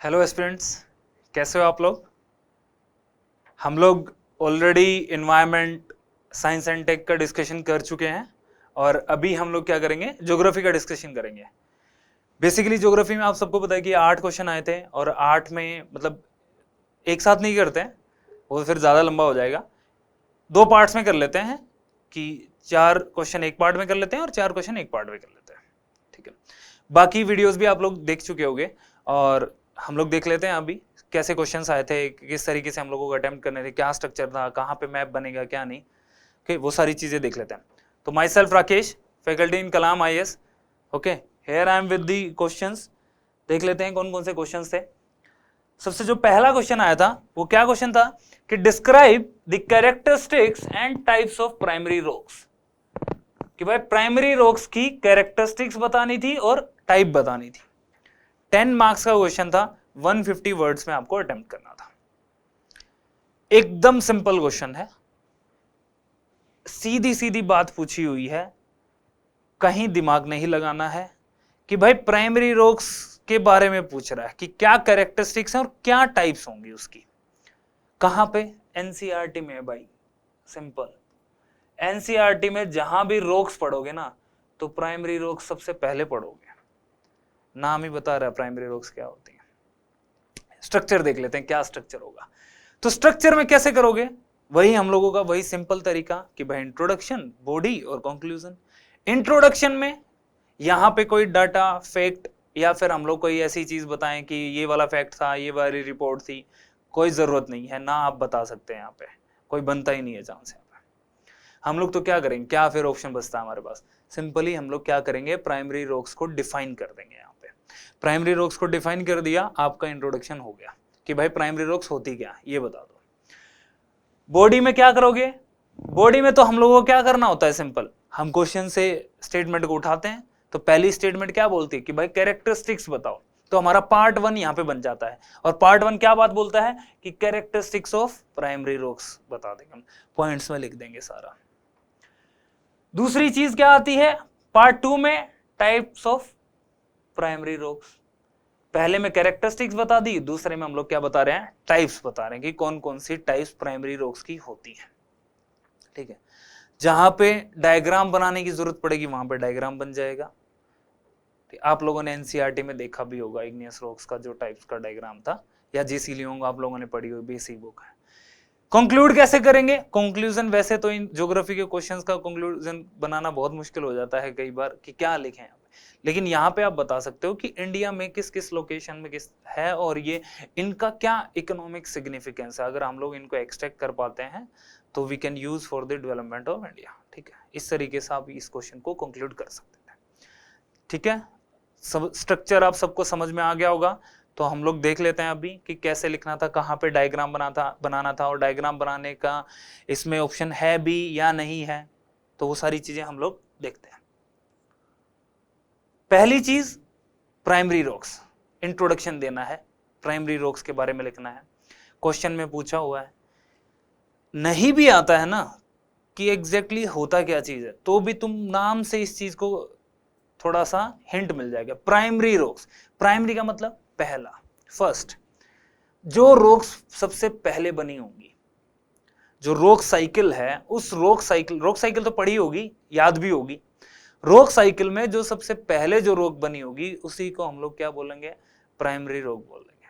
Hello aspirants, कैसे हो आप लोग। हम लोग already environment science and tech का डिस्कशन कर चुके हैं और अभी हम लोग क्या करेंगे, ज्योग्राफी का डिस्कशन करेंगे। बेसिकली ज्योग्राफी में आप सबको पता है कि 8 क्वेश्चन आए थे और 8 में मतलब एक साथ नहीं करते हैं, वो फिर ज़्यादा लंबा हो जाएगा। 2 पार्ट्स में कर लेते हैं कि 4 क्वेश्चन एक पार्ट में कर लेते हैं और 4 क्वेश्चन एक पार्ट में कर लेते हैं, ठीक है। बाकी वीडियोस भी आप लोग देख चुके होंगे और हम लोग देख लेते हैं अभी कैसे क्वेश्चंस आए थे, किस तरीके से हम लोगों को अटेम्प्ट करने थे, क्या स्ट्रक्चर था, कहाँ पे मैप बनेगा क्या नहीं, ओके, वो सारी चीजें देख लेते हैं। तो my self Rakesh, faculty in Kalam IAS, okay, here I am with the questions. देख लेते हैं कौन कौन से क्वेश्चंस थे। सबसे जो पहला क्वेश्चन आया था वो क्या क्वेश्चन था कि describe the characteristics and types of primary rocks. कि भाई प्राइमरी रॉक्स की कैरेक्टरिस्टिक्स बतानी थी और टाइप बतानी थी। 10 मार्क्स का क्वेश्चन था, 150 वर्ड्स में आपको अटेम्प्ट करना था। एकदम सिंपल क्वेश्चन है, सीधी सीधी बात पूछी हुई है, कहीं दिमाग नहीं लगाना है कि भाई प्राइमरी रॉक्स के बारे में पूछ रहा है कि क्या कैरेक्टरिस्टिक्स हैं और क्या टाइप्स होंगी उसकी। कहां पे? एनसीईआरटी में है भाई, सिंपल। एनसीईआरटी में जहां भी रॉक्स पढ़ोगे ना तो प्राइमरी रॉक्स सबसे पहले पढ़ोगे। नाम ही बता रहा है प्राइमरी रॉक्स क्या होती है। स्ट्रक्चर देख लेते हैं क्या स्ट्रक्चर होगा। तो स्ट्रक्चर में कैसे करोगे, वही हम लोगों का वही सिंपल तरीका कि भाई इंट्रोडक्शन, बॉडी और कंक्लूजन। इंट्रोडक्शन में यहां पे कोई डाटा फैक्ट या फिर हम लोग कोई ऐसी चीज बताएं कि ये वाला फैक्ट था, ये वाली रिपोर्ट थी, कोई जरूरत नहीं है ना। आप बता सकते हैं, यहाँ पे कोई बनता ही नहीं है चांस। यहाँ पे हम लोग तो क्या करेंगे, क्या फिर ऑप्शन बचता है हमारे पास, सिंपली हम लोग क्या करेंगे, प्राइमरी रॉक्स को डिफाइन कर देंगे। यहाँ पे प्राइमरी रॉक्स को डिफाइन कर दिया, आपका इंट्रोडक्शन हो गया कि भाई प्राइमरी रॉक्स होती क्या ये बता दो। बॉडी में क्या करोगे, बॉडी में तो हम लोगों को क्या करना होता है, सिंपल, हम क्वेश्चन से स्टेटमेंट को उठाते हैं। तो पहली स्टेटमेंट क्या बोलती है कि भाई कैरेक्टरिस्टिक्स बताओ। तो हमारा पार्ट 1 यहाँ पे बन जाता है और पार्ट 1 क्या बात बोलता है कि कैरेक्टरिस्टिक्स ऑफ प्राइमरी रॉक्स बता देंगे, हम पॉइंट्स में लिख देंगे सारा। दूसरी चीज क्या आती है पार्ट 2 में, टाइप्स ऑफ प्राइमरी रॉक्स। पहले में कैरेक्टरिस्टिक्स बता दी, दूसरे में हम लोग क्या बता रहे हैं, टाइप्स बता रहे हैं कि कौन कौन सी टाइप्स प्राइमरी रॉक्स की होती है, ठीक है। जहां पे डायग्राम बनाने की जरूरत पड़ेगी वहां पे डायग्राम बन जाएगा। आप लोगों ने एनसीईआरटी में देखा भी होगा इग्नियस रॉक्स का जो टाइप्स का डायग्राम था, या जीसी लियोंग आप लोगों ने पढ़ी हुई बेसिक बुक है। कंक्लूड कैसे करेंगे, कंक्लूजन वैसे तो इन ज्योग्राफी के क्वेश्चंस का कंक्लूजन बनाना बहुत मुश्किल हो जाता है कई बार कि क्या लिखें यहाँ पे, लेकिन यहाँ पे आप बता सकते हो कि इंडिया में किस किस लोकेशन में किस है और ये इनका क्या इकोनॉमिक सिग्निफिकेंस है। अगर हम लोग इनको एक्सट्रैक्ट कर पाते हैं तो we can use for the development of India, ठीक है। इस तरीके से आप इस क्वेश्चन को कंक्लूड कर सकते हैं, ठीक है। सब स्ट्रक्चर आप सबको समझ में आ गया होगा। तो हम लोग देख लेते हैं अभी कि कैसे लिखना था, कहाँ पे डायग्राम बनाना था और डायग्राम बनाने का इसमें ऑप्शन है भी या नहीं है, तो वो सारी चीजें हम लोग देखते हैं। पहली चीज प्राइमरी रॉक्स, इंट्रोडक्शन देना है, प्राइमरी रॉक्स के बारे में लिखना है। क्वेश्चन में पूछा हुआ है, नहीं भी आता है ना कि एग्जैक्टली होता क्या चीज है, तो भी तुम नाम से इस चीज को थोड़ा सा हिंट मिल जाएगा। प्राइमरी रॉक्स, प्राइमरी का मतलब पहला, फर्स्ट। जो रॉक्स सबसे पहले बनी होंगी, जो रॉक साइकिल है, उस रॉक साइकिल तो पढ़ी होगी, याद भी होगी। रॉक साइकिल में जो सबसे पहले जो रॉक बनी होगी उसी को हम लोग क्या बोलेंगे, प्राइमरी रॉक बोलेंगे।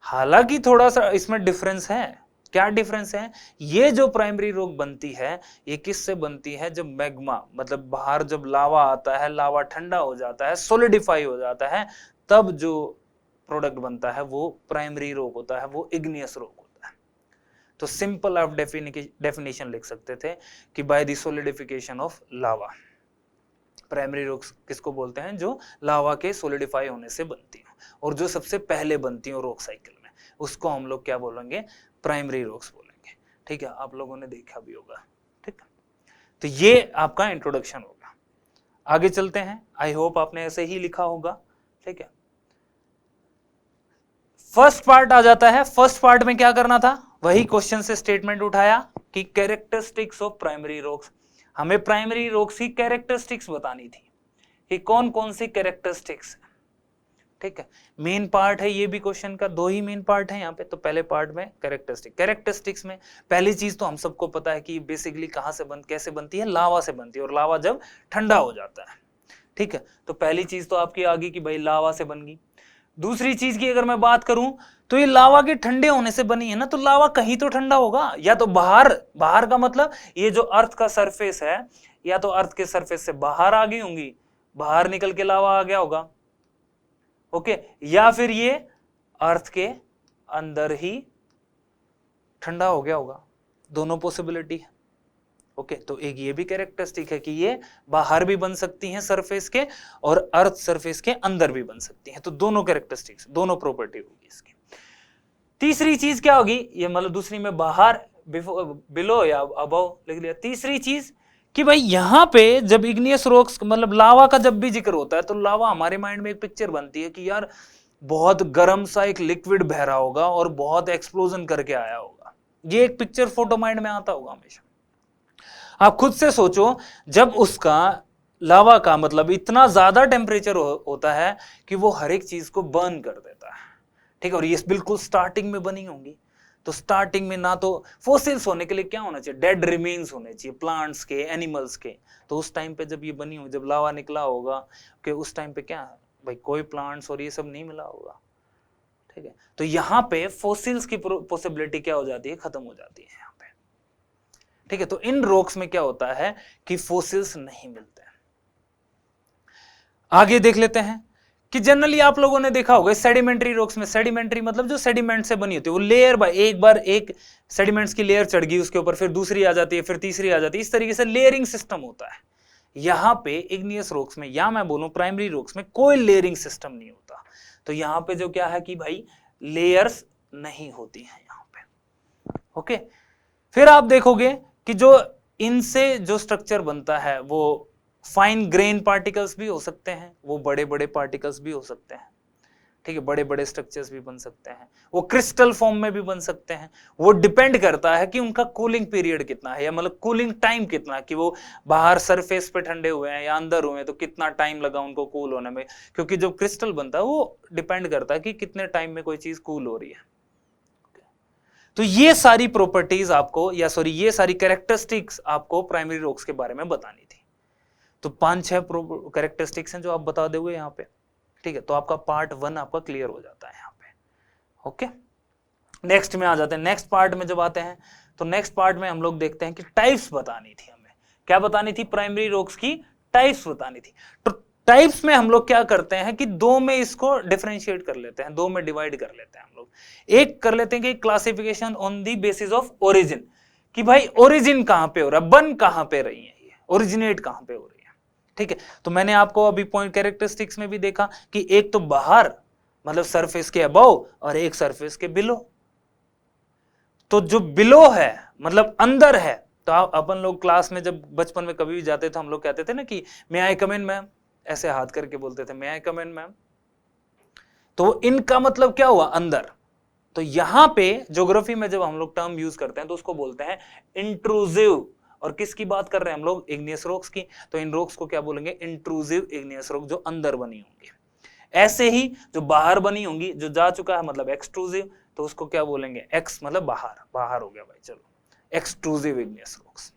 हालांकि थोड़ा सा इसमें डिफरेंस है। क्या डिफरेंस है, ये जो प्राइमरी रॉक बनती है ये किससे बनती है, जब मैग्मा मतलब बाहर जब लावा आता है, लावा ठंडा हो जाता है, सॉलिडिफाई हो जाता है, तब जो प्रोडक्ट बनता है वो प्राइमरी रॉक होता है, वो इग्नियस रॉक होता है। तो सिंपल आप डेफिनेशन लिख सकते थे कि by the solidification of lava. Primary rocks किसको बोलते हैं, जो लावा के सॉलिडिफाई होने से बनती हो और जो सबसे पहले बनती हो रॉक साइकिल में, उसको हम लोग क्या बोलेंगे, प्राइमरी रॉक्स बोलेंगे, ठीक है। आप लोगों ने देखा भी होगा, ठीक है। तो ये आपका इंट्रोडक्शन होगा। आगे चलते हैं, आई होप आपने ऐसे ही लिखा होगा, ठीक है। फर्स्ट पार्ट आ जाता है। फर्स्ट पार्ट में क्या करना था, वही क्वेश्चन से स्टेटमेंट उठाया कि कैरेक्टरिस्टिक्स ऑफ प्राइमरी रॉक्स। हमें प्राइमरी रॉक्स की कैरेक्टरिस्टिक्स बतानी थी कि कौन कौन सी कैरेक्टरिस्टिक्स है। ठीक है, मेन पार्ट है ये भी क्वेश्चन का, दो ही मेन पार्ट है यहाँ पे। तो पहले पार्ट में कैरेक्टरिस्टिक्स में पहली चीज तो हम सबको पता है कि बेसिकली कहाँ से कैसे बनती है, लावा से बनती है, और लावा जब ठंडा हो जाता है। ठीक है, तो पहली चीज तो आपकी आ गई कि भाई लावा से बन गई। दूसरी चीज की अगर मैं बात करूं तो ये लावा के ठंडे होने से बनी है ना, तो लावा कहीं तो ठंडा होगा, या तो बाहर का मतलब ये जो अर्थ का सरफेस है, या तो अर्थ के सरफेस से बाहर आ गई होंगी, बाहर निकल के लावा आ गया होगा, ओके, या फिर ये अर्थ के अंदर ही ठंडा हो गया होगा, दोनों पॉसिबिलिटी है। ओके, तो एक ये भी कैरेक्टरिस्टिक है कि ये बाहर भी बन सकती हैं सरफेस के, और अर्थ सरफेस के अंदर भी बन सकती हैं। तो दोनों कैरेक्टरिस्टिक्स, दोनों प्रॉपर्टी होगी इसकी। तीसरी चीज क्या होगी, ये मतलब दूसरी में बाहर, बिलो या अबव लिख लिया। तीसरी चीज कि भाई यहां पे जब इग्नियस रॉक्स मतलब लावा का जब भी जिक्र होता है, तो लावा हमारे माइंड में एक पिक्चर बनती है कि यार बहुत गर्म सा एक लिक्विड बह रहा होगा और बहुत एक्सप्लोजन करके आया होगा। ये एक पिक्चर फोटो माइंड में आता होगा हमेशा। आप खुद से सोचो, जब उसका लावा का मतलब इतना ज्यादा टेम्परेचर होता है कि वो हर एक चीज को बर्न कर देता है। ठीक है, और ये बिल्कुल स्टार्टिंग में बनी होंगी। तो स्टार्टिंग में ना तो फोसिल्स होने के लिए क्या होना चाहिए, डेड रिमेन्स होने चाहिए, प्लांट्स के, एनिमल्स के। तो उस टाइम पे जब ये बनी हो, जब लावा निकला होगा, कि उस टाइम पे क्या भाई कोई प्लांट्स और ये सब नहीं मिला होगा। ठीक है, तो यहाँ पे फोसिल्स की पॉसिबिलिटी क्या हो जाती है, खत्म हो जाती है यहाँ पे। ठीक है, तो इन रॉक्स में क्या होता है कि फोसिल्स नहीं मिलते हैं। आगे देख लेते हैं कि जनरली आप लोगों ने देखा होगा सेडिमेंट्री रॉक्स में, सेडिमेंट्री मतलब जो सेडिमेंट से बनी होती है, वो लेयर बाय एक बार एक सेडिमेंट्स की लेयर चढ़ गई, उसके ऊपर फिर दूसरी आ जाती है, फिर तीसरी आ जाती है, इस तरीके से लेयरिंग सिस्टम होता है। यहाँ पे इग्नियस रॉक्स में, या मैं बोलूं प्राइमरी रॉक्स में, कोई लेयरिंग सिस्टम नहीं होता। तो यहाँ पे जो क्या है कि भाई लेयर्स नहीं होती हैं यहाँ पे। ओके, फिर आप देखोगे कि जो इनसे जो स्ट्रक्चर बनता है वो फाइन ग्रेन पार्टिकल्स भी हो सकते हैं, वो बड़े बड़े पार्टिकल्स भी हो सकते हैं। ठीक है, बड़े बड़े स्ट्रक्चर्स भी बन सकते हैं, वो क्रिस्टल फॉर्म में भी बन सकते हैं। वो डिपेंड करता है कि उनका कूलिंग पीरियड कितना है, या मतलब कूलिंग टाइम कितना है, कि वो बाहर सरफेस पे ठंडे हुए हैं या अंदर हुए हैं, तो कितना टाइम लगा उनको कूल होने में। क्योंकि जब क्रिस्टल बनता है वो डिपेंड करता है कि कितने टाइम में कोई चीज कूल हो रही है। तो ये सारी प्रॉपर्टीज आपको, या सॉरी ये सारी कैरेक्टरिस्टिक्स आपको प्राइमरी रॉक्स के बारे में बतानी थी। तो 5-6 कैरेक्टरिस्टिक्स हैं जो आप बता दोगे यहाँ पे। ठीक है, तो आपका पार्ट 1 आपका क्लियर हो जाता है यहाँ पे। ओके, नेक्स्ट में आ जाते हैं। नेक्स्ट पार्ट में जब आते हैं तो नेक्स्ट पार्ट में हम लोग देखते हैं कि टाइप्स बतानी थी हमें। क्या बतानी थी, प्राइमरी रॉक्स की टाइप्स बतानी थी। तो टाइप्स में हम लोग क्या करते हैं कि दो में इसको डिफरेंशिएट कर लेते हैं, दो में डिवाइड कर लेते हैं हम लोग। एक कर लेते हैं कि classification on the basis of origin, कि भाई ओरिजिन कहां पे हो रहा है, बन कहां पे रही है, ये ओरिजिनेट कहां पे हो रही है। ठीक है, तो मैंने आपको अभी पॉइंट कैरेक्टरिस्टिक्स में भी देखा कि एक तो बाहर मतलब सरफेस के अबव, और एक सरफेस के बिलो। तो जो बिलो है मतलब अंदर है, तो आप अपन लोग क्लास में जब बचपन में कभी भी जाते थे, हम लोग कहते थे ना कि मे आई कम इन मैम, ऐसे हाथ करके बोलते थे मे आई कम इन मैम। तो इनका मतलब क्या हुआ, अंदर। तो यहां पे ज्योग्राफी में जब हम लोग टर्म यूज करते हैं तो उसको बोलते हैं इंट्रूसिव। और किसकी बात कर रहे हैं हम लोग, इग्नियस रॉक्स की। तो इन रॉक्स को क्या बोलेंगे, इंट्रूसिव इग्नियस रॉक, जो अंदर बनी होंगी। ऐसे ही जो बाहर बनी होंगी, जो जा चुका है मतलब एक्सट्रूसिव, तो उसको क्या बोलेंगे, एक्स मतलब बाहर, बाहर हो गया भाई, चलो एक्सट्रूसिव इग्नियस रॉक्स।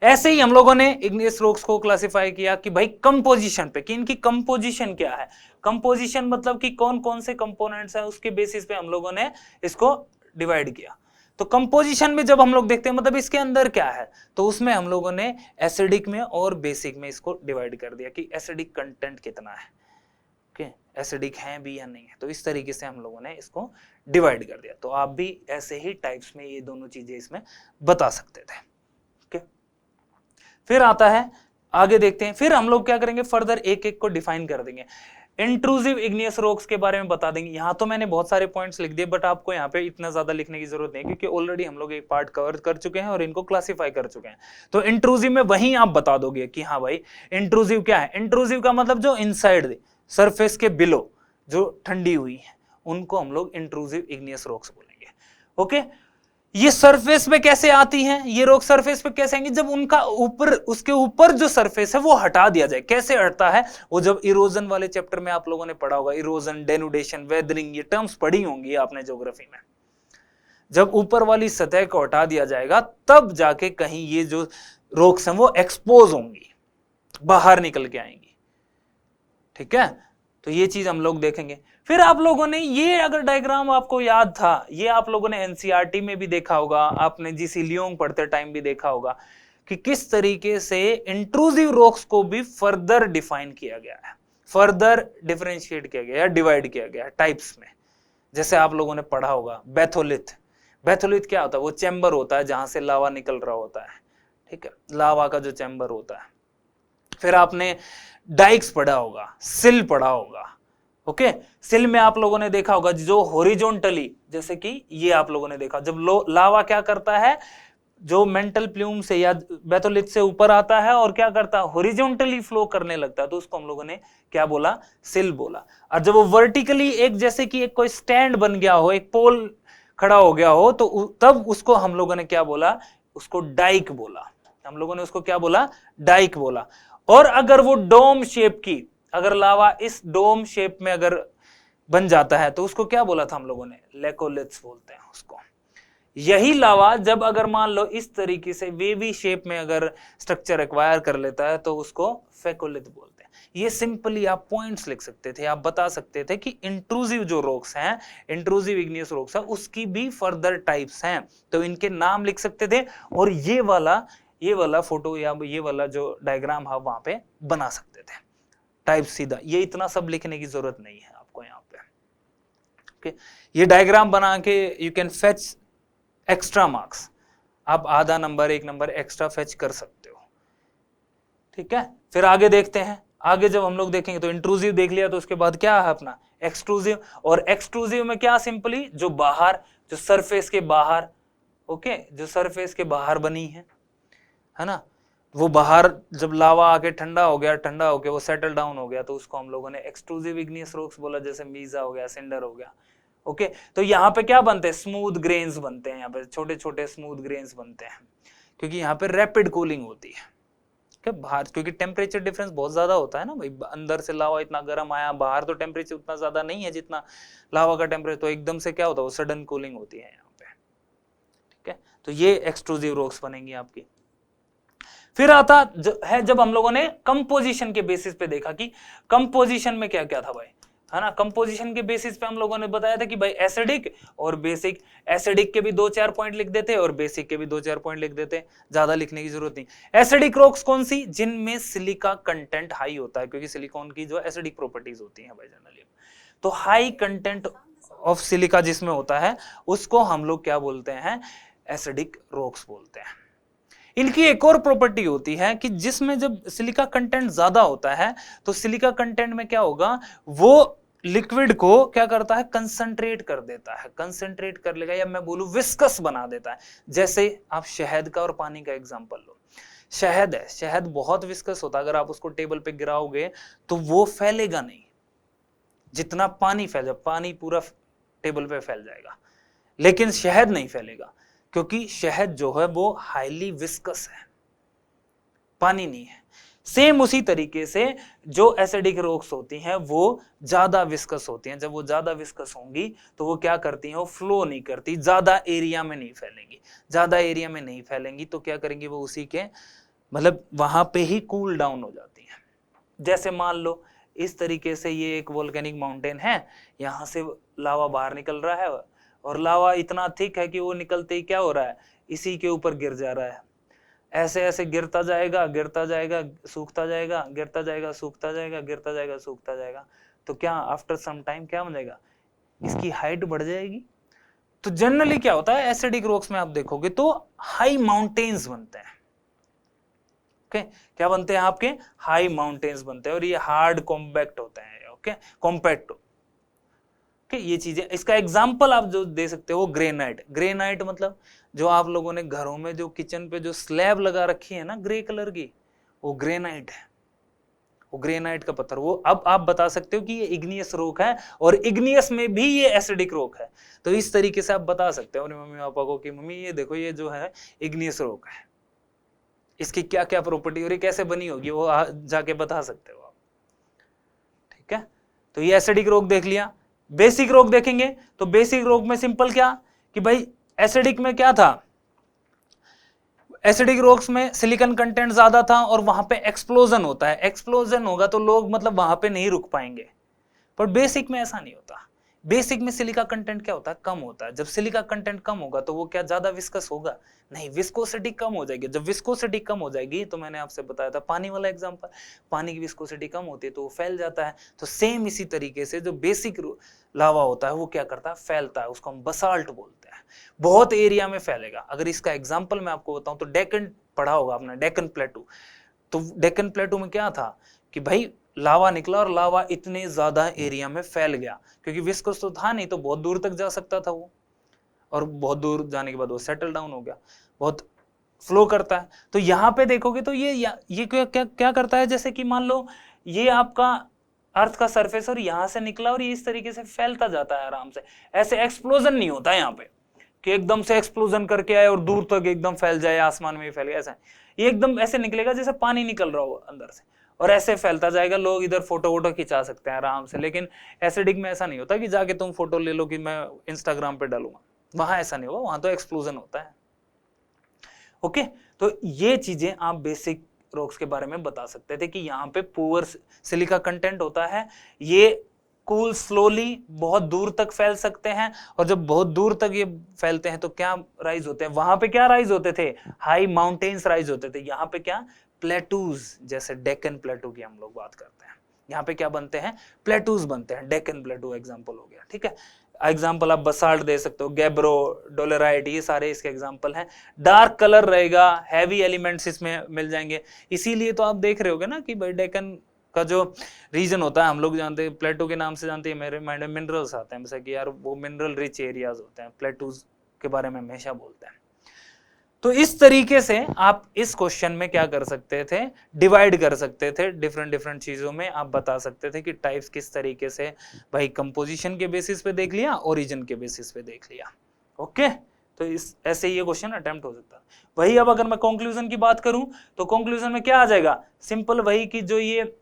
ऐसे ही हम लोगों ने इग्नियस रॉक्स को क्लासिफाई किया कि भाई कंपोजिशन पे, कि इनकी कंपोजिशन क्या है। कंपोजिशन मतलब कि कौन कौन से कंपोनेंट्स हैं, उसके बेसिस पे हम लोगों ने इसको डिवाइड किया। तो कंपोजिशन में जब हम लोग देखते हैं मतलब इसके अंदर क्या है, तो उसमें हम लोगों ने एसिडिक में और बेसिक में इसको डिवाइड कर दिया कि एसिडिक कंटेंट कितना है, ओके, एसिडिक है भी या नहीं है। तो इस तरीके से हम लोगों ने इसको डिवाइड कर दिया। तो आप भी ऐसे ही टाइप्स में ये दोनों चीजें इसमें बता सकते थे। ओके, फिर आता है आगे देखते हैं, फिर हम लोग क्या करेंगे, फर्दर एक एक को डिफाइन कर देंगे। इंट्रूसिव इग्नियस रॉक्स के बारे में बता देंगे। यहाँ तो मैंने बहुत सारे पॉइंट्स लिख दिए, बट आपको यहाँ पे इतना ज्यादा लिखने की जरूरत नहीं, क्योंकि ऑलरेडी हम लोग एक पार्ट कवर कर चुके हैं और इनको क्लासिफाई कर चुके हैं। तो इंट्रूसिव में वहीं आप बता दोगे कि हाँ भाई इंट्रूसिव क्या है। इंट्रूसिव का मतलब जो इनसाइड सरफेस के बिलो जो ठंडी हुई है, उनको हम लोग इंट्रूसिव इग्नियस रॉक्स बोलेंगे। ओके, ये सरफेस पे कैसे आती हैं, ये रॉक सरफेस पे कैसे आएंगी, जब उनका ऊपर, उसके ऊपर जो सरफेस है वो हटा दिया जाए। कैसे हटता है, वो जब इरोजन वाले चैप्टर में आप लोगों ने पढ़ा होगा, इरोजन, डेनुडेशन, वेदरिंग, ये टर्म्स पढ़ी होंगी आपने ज्योग्राफी में। जब ऊपर वाली सतह को हटा दिया जाएगा तब जाके कहीं ये जो रॉक्स हैं वो एक्सपोज होंगी, बाहर निकल के आएंगी। ठीक है, तो ये चीज हम लोग देखेंगे। फिर आप लोगों ने ये, अगर डायग्राम आपको याद था, ये आप लोगों ने एनसीईआरटी में भी देखा होगा, आपने जीसी लियोंग पढ़ते टाइम भी देखा होगा कि किस तरीके से इंट्रूसिव रॉक्स को भी फर्दर डिफाइन किया गया है, फर्दर डिफरेंशिएट किया गया है, डिवाइड किया गया है टाइप्स में। जैसे आप लोगों ने पढ़ा होगा बेथोलिथ। बेथोलिथ क्या होता है, वो चैम्बर होता है जहां से लावा निकल रहा होता है। ठीक है, लावा का जो चैम्बर होता है। फिर आपने डाइक्स पढ़ा होगा, सिल पढ़ा होगा। ओके, सिल में आप लोगों ने देखा होगा जो हॉरिजॉन्टली, जैसे कि ये आप लोगों ने देखा, जब लावा क्या करता है, जो मेंटल प्लूम से या बेथोलिथ से ऊपर आता है और क्या करता है, हॉरिजॉन्टली फ्लो करने लगता है, तो उसको हम लोगों ने क्या बोला, सिल बोला। और जब वो वर्टिकली, एक जैसे कि एक कोई स्टैंड बन गया हो, एक पोल खड़ा हो गया हो, तो तब उसको हम लोगों ने क्या बोला, उसको डाइक बोला। हम लोगों ने उसको क्या बोला, डाइक बोला। और अगर वो डोम शेप की, अगर लावा इस डोम शेप में अगर बन जाता है तो उसको क्या बोला था हम लोगों ने, लेकोलिथ्स बोलते हैं उसको। यही लावा जब अगर मान लो इस तरीके से वेवी शेप में अगर स्ट्रक्चर एक्वायर कर लेता है तो उसको फेकोलिथ बोलते हैं। ये सिंपली आप पॉइंट्स लिख सकते थे, आप बता सकते थे कि इंट्रूसिव जो रॉक्स हैं, इंट्रूसिव इग्नियस रॉक्स है, उसकी भी फर्दर टाइप्स हैं, तो इनके नाम लिख सकते थे। और ये वाला फोटो या ये वाला जो डायग्राम है वहां पे बना सकते थे, टाइप सीधा। ये इतना सब लिखने की जरूरत नहीं है आपको यहाँ पे। ओके, ये डायग्राम बना के you can fetch extra marks, आप आधा नंबर, 1 नंबर एक्स्ट्रा फेच कर सकते हो। ठीक है, फिर आगे देखते हैं। आगे जब हम लोग देखेंगे तो इंट्रूसिव देख लिया, तो उसके बाद क्या है अपना एक्सट्रूसिव। और एक्सट्रूसिव में क्या, सिंपली जो बाहर, जो सरफेस के बाहर, ओके, जो सरफेस के बाहर बनी है ना, वो बाहर जब लावा आके ठंडा हो गया, ठंडा होके वो सेटल डाउन हो गया, तो उसको हम लोगों ने एक्सट्रूसिव इग्नियस रॉक्स बोला, जैसे मीजा हो गया, सिंडर हो गया। ओके, तो यहाँ पे क्या बनते हैं, स्मूथ ग्रेन्स बनते हैं, यहाँ पे छोटे छोटे स्मूथ ग्रेन्स बनते हैं, क्योंकि यहाँ पे रैपिड कूलिंग होती है। क्या बाहर, क्योंकि टेम्परेचर डिफरेंस बहुत ज्यादा होता है ना भाई, अंदर से लावा इतना गर्म आया, बाहर तो टेम्परेचर उतना ज्यादा नहीं है जितना लावा का टेम्परेचर, तो एकदम से क्या होता है, वो सडन कूलिंग होती है यहाँ पे। ठीक है, तो ये एक्सट्रूसिव रॉक्स बनेंगी आपकी। फिर आता है जब हम लोगों ने कंपोजिशन के बेसिस पे देखा कि कंपोजिशन में क्या क्या था भाई, है ना। कंपोजिशन के बेसिस पे हम लोगों ने बताया था कि भाई एसिडिक और बेसिक, एसिडिक के भी 2-4 पॉइंट लिख देते और बेसिक के भी 2-4 पॉइंट लिख देते, ज्यादा लिखने की जरूरत नहीं। एसिडिक रॉक्स कौन सी, जिनमें सिलिका कंटेंट हाई होता है, क्योंकि सिलिकॉन की जो एसिडिक प्रॉपर्टीज होती हैं भाई जनरली, तो हाई कंटेंट ऑफ सिलिका जिसमें होता है उसको हम लोग क्या बोलते हैं, एसिडिक रॉक्स बोलते हैं। इनकी एक और प्रॉपर्टी होती है कि जिसमें जब सिलिका कंटेंट ज्यादा होता है तो सिलिका कंटेंट में क्या होगा, वो लिक्विड को क्या करता है, कंसंट्रेट कर देता है, कंसंट्रेट कर लेगा, या मैं बोलूं विस्कस बना देता है। जैसे आप शहद का और पानी का एग्जांपल लो, शहद है, शहद बहुत विस्कस होता है, अगर आप उसको टेबल पे गिराओगे तो वो फैलेगा नहीं, जितना पानी फैल जाए, पानी पूरा टेबल पे फैल जाएगा, लेकिन शहद नहीं फैलेगा, क्योंकि शहद जो है वो हाईली विस्कस है, पानी नहीं है। सेम उसी तरीके से जो एसिडिक रॉक्स होती हैं वो ज्यादा विस्कस होती हैं। जब वो ज्यादा विस्कस होंगी तो वो क्या करती हैं, वो फ्लो नहीं करती, ज्यादा एरिया में नहीं फैलेंगी। ज्यादा एरिया में नहीं फैलेंगी तो क्या करेंगी, वो उसी के मतलब वहां पे ही कूल डाउन हो जाती हैं। जैसे मान लो इस तरीके से ये एक वोल्केनिक माउंटेन है, यहां से लावा बाहर निकल रहा है और लावा इतना थिक है कि वो निकलते ही क्या हो रहा है, इसी के ऊपर गिर जा रहा है। ऐसे ऐसे गिरता जाएगा, गिरता जाएगा, सूखता जाएगा, गिरता जाएगा, सूखता जाएगा, गिरता जाएगा, सूखता जाएगा, तो क्या आफ्टर सम टाइम क्या बन जाएगा, इसकी हाइट बढ़ जाएगी। तो जनरली क्या होता है, एसिडिक रॉक्स में आप देखोगे तो हाई माउंटेन्स बनते हैं। ओके, क्या बनते हैं आपके, हाई माउंटेन्स बनते हैं, और ये हार्ड कॉम्पैक्ट होते हैं। ओके, कॉम्पैक्ट, ये चीजें, इसका एग्जाम्पल आप जो दे सकते हो ग्रेनाइट। ग्रेनाइट मतलब जो आप लोगों ने घरों में जो किचन पे जो स्लैब लगा रखी है ना ग्रे कलर की, वो ग्रेनाइट है। वो ग्रेनाइट का पत्थर, वो अब आप बता सकते हो कि ये इग्नियस रॉक है और इग्नियस में भी ये एसिडिक रॉक है। तो इस तरीके से आप बता सकते हो अपने मम्मी पापा को कि मम्मी ये देखो ये जो है इग्नियस रॉक है, इसकी क्या क्या प्रॉपर्टी और ये कैसे बनी होगी वो जाके बता सकते हो आप। ठीक है, तो ये एसिडिक रॉक देख लिया। बेसिक रॉक देखेंगे तो बेसिक रॉक में सिंपल क्या कि भाई एसिडिक में क्या था, एसिडिक रॉक्स में सिलिकॉन कंटेंट ज्यादा था और वहां पे एक्सप्लोजन होता है, एक्सप्लोजन होगा तो लोग मतलब वहां पे नहीं रुक पाएंगे। पर बेसिक में ऐसा नहीं होता, बेसिक में सिलिका कंटेंट क्या होता है, कम होता है। जब सिलिका कंटेंट कम होगा तो वो क्या ज्यादा विस्कस होगा, नहीं, विस्कोसिटी कम हो जाएगी। जब विस्कोसिटी कम हो जाएगी तो मैंने आपसे बताया था पानी वाला एग्जांपल, पानी की विस्कोसिटी कम होती है तो वो फैल जाता है। तो सेम इसी तरीके से जो बेसिक लावा होता है वो क्या करता है, फैलता है, उसको हम बसाल्ट बोलते हैं, बहुत एरिया में फैलेगा। अगर इसका एग्जाम्पल मैं आपको बताऊं तो डेक्कन पढ़ा होगा आपने, डेक्कन प्लेटू। तो डेक्कन प्लेटू में क्या था कि भाई लावा निकला और लावा इतने ज्यादा एरिया में फैल गया, क्योंकि विस्कस तो था नहीं तो बहुत दूर तक जा सकता था वो, और बहुत दूर जाने के बाद वो सेटल डाउन हो गया, बहुत फ्लो करता है। तो यहाँ पे देखोगे तो ये क्या करता है, जैसे कि मान लो ये आपका अर्थ का सरफेस और यहां से निकला और ये इस तरीके से फैलता जाता है आराम से। ऐसे एक्सप्लोजन नहीं होता है यहाँ पे कि एकदम से एक्सप्लोजन करके आए और दूर तक एकदम फैल जाए, आसमान में फैल गया, ऐसा ये एकदम ऐसे निकलेगा जैसे पानी निकल रहा हो अंदर से और ऐसे फैलता जाएगा। लोग इधर फोटो वोटो खिंचा सकते हैं आराम से, लेकिन एसिडिक में ऐसा नहीं होता कि जाके तुम फोटो ले लो कि मैं इंस्टाग्राम पे डालूंगा, वहां ऐसा नहीं होगा, वहां तो एक्सप्लोजन होता है। ओके, तो ये चीजें आप बेसिक रॉक्स के बारे में बता सकते थे कि यहाँ पे पुअर सिलिका कंटेंट होता है, ये कूल स्लोली बहुत दूर तक फैल सकते हैं, और जब बहुत दूर तक ये फैलते हैं तो क्या राइज होते हैं, वहां पे क्या राइज होते थे, हाई माउंटेन्स राइज होते थे। यहाँ पे क्या, प्लेटूज, जैसे डेक्कन प्लेटू की हम लोग बात करते हैं, यहाँ पे क्या बनते हैं, प्लेटूज बनते हैं। डेक्कन प्लेटू एग्जांपल हो गया, ठीक है। एग्जांपल आप बसाल्ट दे सकते हो, गैब्रो, डोलेराइट, ये सारे इसके एग्जांपल हैं। डार्क कलर रहेगा, हैवी एलिमेंट्स इसमें मिल जाएंगे, इसीलिए तो आप देख रहे होगे ना कि भाई डेक्कन का जो रीजन होता है, हम लोग जानते हैं प्लेटू के नाम से जानते हैं, मेरे माइंड में मिनरल्स आते हैं, जैसे कि यार वो मिनरल रिच एरियाज होते हैं, प्लेटूज के बारे में हमेशा बोलते हैं। तो इस तरीके से आप इस क्वेश्चन में क्या कर सकते थे, डिवाइड कर सकते थे डिफरेंट चीजों में। आप बता सकते थे कि टाइप्स किस तरीके से, भाई कंपोजिशन के बेसिस पे देख लिया, ओरिजिन के बेसिस पे देख लिया। ओके, तो इस ऐसे ही ये क्वेश्चन अटेम्प्ट हो सकता है। वही अब अगर मैं कंक्लूजन की बात करूं तो कंक्लूजन में क्या आ जाएगा, सिंपल वही कि जो ये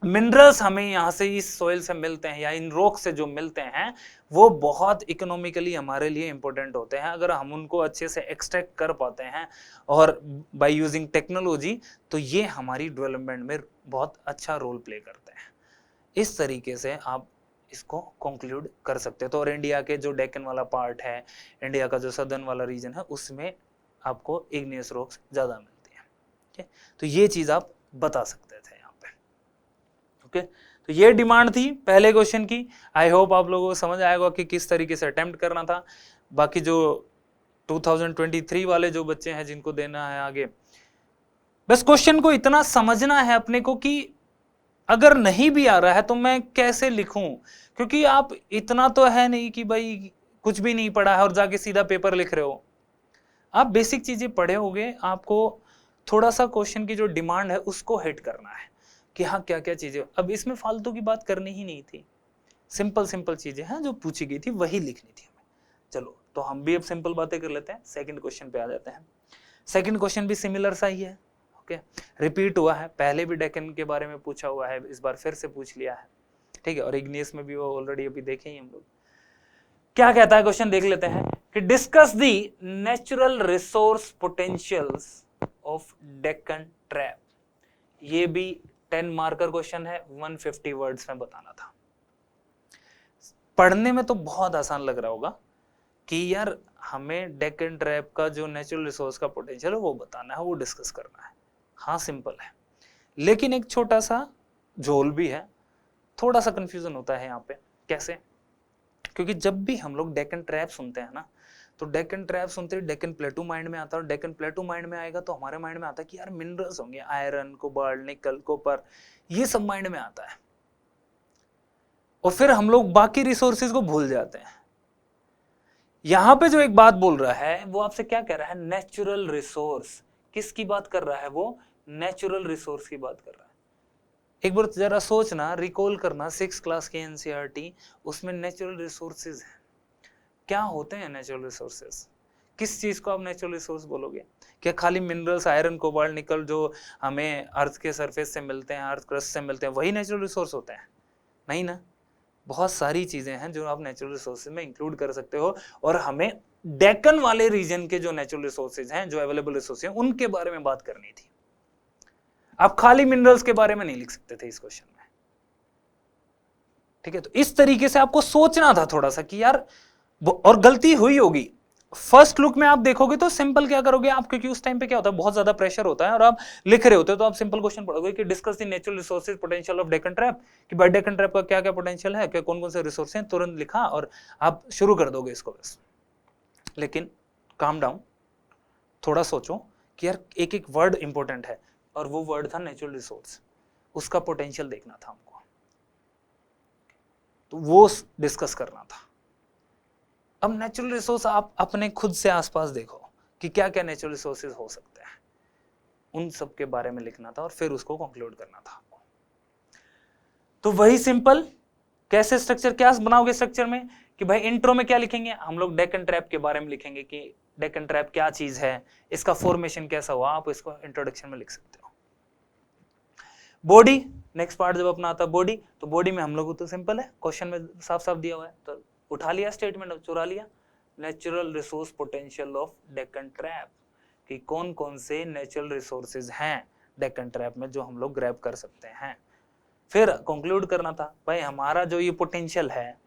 मिनरल्स हमें यहाँ से इस सोइल से मिलते हैं या इन रॉक से जो मिलते हैं वो बहुत इकोनॉमिकली हमारे लिए इंपॉर्टेंट होते हैं। अगर हम उनको अच्छे से एक्सट्रैक्ट कर पाते हैं और बाय यूजिंग टेक्नोलॉजी, तो ये हमारी डेवलपमेंट में बहुत अच्छा रोल प्ले करते हैं। इस तरीके से आप इसको कंक्लूड कर सकते हो। तो और इंडिया के जो डेक्कन वाला पार्ट है, इंडिया का जो सदर्न वाला रीजन है, उसमें आपको इग्नियस रॉक्स ज्यादा मिलती है। ठीक है, तो ये चीज आप बता सकते थे यहाँ पे। ओके, तो ये डिमांड थी पहले क्वेश्चन की। आई होप आप लोगों को समझ आएगा कि किस तरीके से अटेम्प्ट करना था। बाकी जो 2023 वाले जो बच्चे हैं जिनको देना है आगे, बस क्वेश्चन को इतना समझना है अपने को कि अगर नहीं भी आ रहा है तो मैं कैसे लिखूं, क्योंकि आप इतना तो है नहीं कि भाई कुछ भी नहीं पढ़ा है और जाके सीधा पेपर लिख रहे हो। आप बेसिक चीजें पढ़े होगे, आपको थोड़ा सा क्वेश्चन की जो डिमांड है उसको हिट करना है कि हाँ क्या क्या चीजें। अब इसमें फालतू की बात करनी ही नहीं थी, सिंपल चीजें हैं जो पूछी गई थी वही लिखनी थी हमें। चलो, तो हम भी अब सिंपल बातें कर लेते हैं, सेकंड क्वेश्चन पे आ जाते हैं। सेकंड क्वेश्चन भी सिमिलर सा ही है। ओके, रिपीट हुआ है, पहले भी डेक्कन के बारे में पूछा हुआ है, इस बार फिर से पूछ लिया है, ठीक है। और इग्नियस में भी वो ऑलरेडी अभी देखे ही हम लोग। क्या कहता है क्वेश्चन, देख लेते हैं कि discuss the natural resource potentials of Deccan trap. ये भी 10 मार्कर क्वेश्चन है, 150 वर्ड्स में बताना था। पढ़ने में तो बहुत आसान लग रहा होगा कि यार हमें डेक्कन ट्रैप का जो नेचुरल रिसोर्स का पोटेंशियल है वो बताना है, वो डिस्कस करना है। हाँ सिंपल है, लेकिन एक छोटा सा झोल भी है, थोड़ा सा कंफ्यूजन होता है यहाँ पे। कैसे, क्योंकि जब भी हम लोग डेक्कन ट्रैप सुनते हैं ना, तो डेक्कन ट्रैप सुनते ही डेक्कन प्लेटू माइंड में आता है, और डेक्कन प्लेटू माइंड में आएगा तो हमारे माइंड में आता है कि यार मिनरल्स होंगे, आयरन, कोबाल्ट, निकल, कॉपर, ये सब माइंड में आता है, और फिर हम लोग बाकी रिसोर्सेज को भूल जाते हैं। यहां पे जो एक बात बोल रहा है वो आपसे क्या कह रहा है, नेचुरल रिसोर्स। किसकी बात कर रहा है वो, नेचुरल रिसोर्स की बात कर रहा है। एक बार जरा सोचना, रिकॉल करना 6 क्लास के एनसीईआरटी, उसमें नेचुरल रिसोर्सेज है। क्या होते हैं नेचुरल रिसोर्सेज? किस चीज को आप नेचुरल रिसोर्स बोलोगे? क्या खाली मिनरल्स, आयरन, कोबाल्ट, निकल जो हमें अर्थ के सरफेस से मिलते हैं, अर्थ क्रस्ट से मिलते हैं, वही नेचुरल रिसोर्स होते हैं? नहीं ना, बहुत सारी चीजें हैं जो आप नेचुरल रिसोर्सेज में इंक्लूड कर सकते हो। और हमें डेक्कन वाले रीजन के जो नेचुरल रिसोर्सेज हैं, जो अवेलेबल रिसोर्सेज हैं, उनके बारे में बात करनी थी। आप खाली मिनरल्स के बारे में नहीं लिख सकते थे इस क्वेश्चन में, ठीक है? तो इस तरीके से आपको सोचना था थोड़ा सा कि यार, और गलती हुई होगी। फर्स्ट लुक में आप देखोगे तो सिंपल क्या करोगे आप, क्योंकि उस टाइम पे क्या होता है, बहुत ज्यादा प्रेशर होता है और आप लिख रहे होते हो, तो आप सिंपल क्वेश्चन पढ़ोगे कि discuss the natural resources potential of Deccan trap, कि भाई डेक्कन ट्रैप का क्या क्या पोटेंशियल है, क्या कौन कौन से रिसोर्स हैं, तुरंत लिखा और आप शुरू कर दोगे इसको बस। लेकिन काम डाउन, थोड़ा सोचो कि यार एक एक वर्ड इंपॉर्टेंट है, और वो वर्ड था नेचुरल रिसोर्स, उसका पोटेंशियल देखना था हमको, तो वो डिस्कस करना था। अब नेचुरल रिसोर्स आप अपने खुद से आसपास देखो कि क्या क्या नेचुरल रिसोर्सेज हो सकते हैं, उन सब के बारे में लिखना था और फिर उसको कंक्लूड करना था आपको। तो वही सिंपल, कैसे स्ट्रक्चर, क्या बनाओगे स्ट्रक्चर में, कि भाई इंट्रो में क्या लिखेंगे हम लोग, डेक्कन ट्रैप के बारे में लिखेंगे कि डेक्कन ट्रैप क्या चीज है, इसका फॉर्मेशन कैसा हुआ, आप इसको इंट्रोडक्शन में लिख सकते हो। बॉडी, नेक्स्ट पार्ट जब अपना आता है बॉडी, तो बॉडी में हम लोग तो सिंपल है, क्वेश्चन में साफ साफ दिया हुआ है, तो उठा लिया स्टेटमेंट, चुरा लिया, natural resource potential of Deccan trap, कि कौन कौन से नेचुरल रिसोर्सेज हैं डेक्कन ट्रैप में जो हम लोग ग्रैब कर सकते हैं। फिर कंक्लूड करना था, भाई हमारा जो ये पोटेंशियल है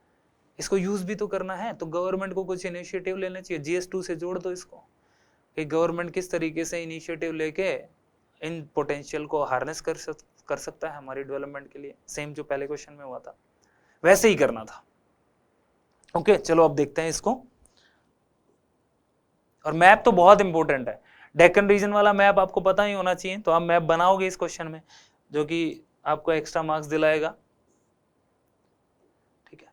इसको यूज भी तो करना है, तो गवर्नमेंट को कुछ इनिशिएटिव लेना चाहिए, GS2 से जोड़ दो इसको, कि गवर्नमेंट किस तरीके से इनिशिएटिव लेके इन पोटेंशियल को हार्नेस कर सकता है हमारी डेवलपमेंट के लिए। सेम जो पहले क्वेश्चन में हुआ था वैसे ही करना था। ओके, चलो अब देखते हैं इसको। और मैप तो बहुत इंपॉर्टेंट है, डेक्कन रीजन वाला मैप आपको पता ही होना चाहिए, तो आप मैप बनाओगे इस क्वेश्चन में, जो कि आपको एक्स्ट्रा मार्क्स दिलाएगा, ठीक है?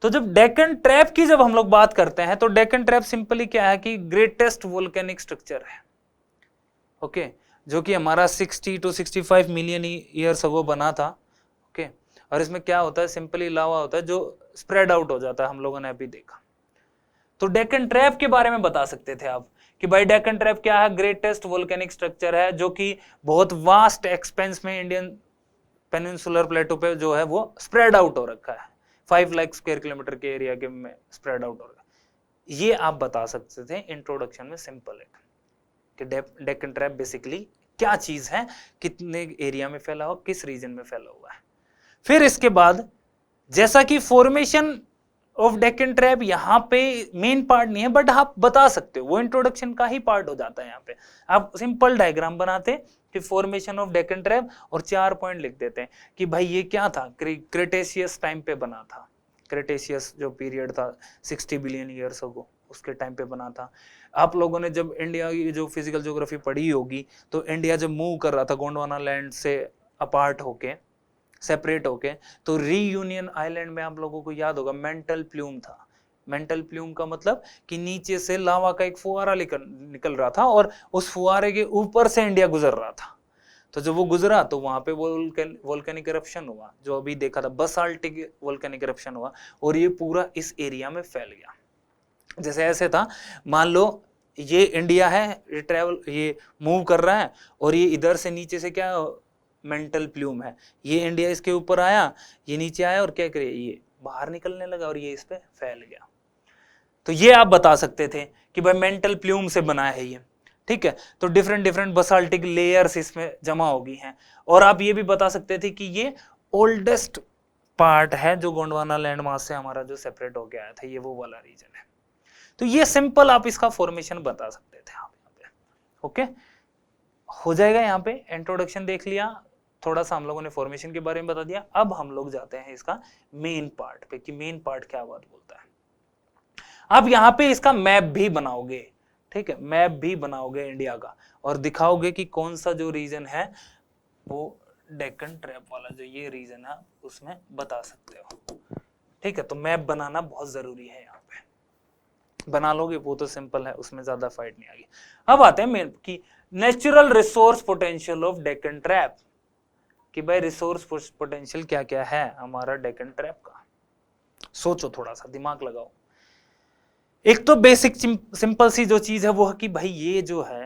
तो जब डेक्कन ट्रैप की जब हम लोग बात करते हैं, तो डेक्कन ट्रैप सिंपली क्या है कि ग्रेटेस्ट वोल्केनिक स्ट्रक्चर है, ओके, जो कि हमारा 60 to 65 मिलियन ईयर्स अगो बना था, ओके। और इसमें क्या होता है, सिंपली लावा होता है जो स्प्रेड आउट हो जाता है, हम लोगों ने अभी देखा। तो डेक्कन ट्रैप के बारे में बता सकते थे आप कि भाई डेक्कन ट्रैप क्या है, ग्रेटेस्ट वोल्केनिक स्ट्रक्चर है, जो कि बहुत वास्ट एक्सपेंस में इंडियन पेनिनसुलर प्लेटो पे जो है वो स्प्रेड आउट हो रखा है, 5 लाख स्क्वायर किलोमीटर के एरिया के में स्प्रेड आउट हो रखा है। ये आप बता सकते थे इंट्रोडक्शन में, सिंपल है कि डेक्कन ट्रैप बेसिकली क्या चीज है, कितने एरिया में फैला हुआ, किस रीजन में फैला हुआ है। फिर इसके बाद जैसा कि फॉर्मेशन ऑफ डेक्कन ट्रैप यहाँ पे मेन पार्ट नहीं है, बट आप बता सकते हो, वो इंट्रोडक्शन का ही पार्ट हो जाता है। यहाँ पे आप सिंपल डायग्राम बनाते कि फॉर्मेशन ऑफ डेक्कन ट्रैप और 4 पॉइंट लिख देते हैं कि भाई ये क्या था, क्रेटेशियस टाइम पे बना था, क्रेटेशियस जो पीरियड था 60 बिलियन ईयर्स अगो, उसके टाइम पे बना था। आप लोगों ने जब इंडिया की जो फिजिकल ज्योग्राफी पढ़ी होगी, तो इंडिया जब मूव कर रहा था गोंडवाना लैंड से अपार्ट होके, सेपरेट होके, तो रीयूनियन आइलैंड में आप लोगों को याद होगा मेंटल प्लूम था। मेंटल प्लूम का मतलब कि नीचे से लावा का एक फुहारा निकल रहा था और उस फुहारे के ऊपर से इंडिया गुजर रहा था। तो जब वो गुजरा तो वहां पे वोल्केनिक इरप्शन हुआ, जो अभी देखा था बसाल्टिक वोल्केनिक इरप्शन हुआ, और ये पूरा इस एरिया में फैल गया। जैसे ऐसे था, मान लो ये इंडिया है, ये ट्रैवल, ये मूव कर रहा है, और ये इधर से नीचे से क्या मेंटल प्लूम है, ये इंडिया इसके ऊपर आया, ये नीचे आया और क्या करे, ये बाहर निकलने लगा और ये इस पे फैल गया। तो ये आप बता सकते थे कि भाई मेंटल प्लूम से बना है ये, ठीक है। तो डिफरेंट डिफरेंट बसाल्टिक लेयर्स इसमें जमा हो गई हैं। और आप ये भी बता सकते थे कि ये ओल्डेस्ट पार्ट है जो गोंडवाना लैंड मास से हमारा जो सेपरेट हो गया था, ये वो वाला रीजन है। तो ये सिंपल आप इसका फॉर्मेशन बता सकते थे आप यहाँ पे, ओके। हो जाएगा, यहाँ पे इंट्रोडक्शन देख लिया, थोड़ा सा हम लोगों ने फॉर्मेशन के बारे में बता दिया। अब हम लोग जाते हैं इसका मेन पार्ट पे कि मेन पार्ट क्या बात बोलता है। अब यहाँ पे इसका मैप भी बनाओगे, ठीक है, मैप भी बनाओगे इंडिया का, और दिखाओगे कि कौन सा जो रीजन है वो डेक्कन ट्रैप वाला जो ये रीजन है उसमें बता सकते हो, ठीक है। तो मैप बनाना बहुत जरूरी है, यहाँ पे बना लोगे वो तो सिंपल है, उसमें ज्यादा फाइट नहीं आएगी। अब आते हैं मेन की natural resource potential of Deccan trap. कि भाई रिसोर्स पोटेंशियल क्या क्या है हमारा डेक्कन ट्रैप का। सोचो, थोड़ा सा दिमाग लगाओ। एक तो बेसिक सिंपल सी जो चीज है वो है कि भाई ये जो है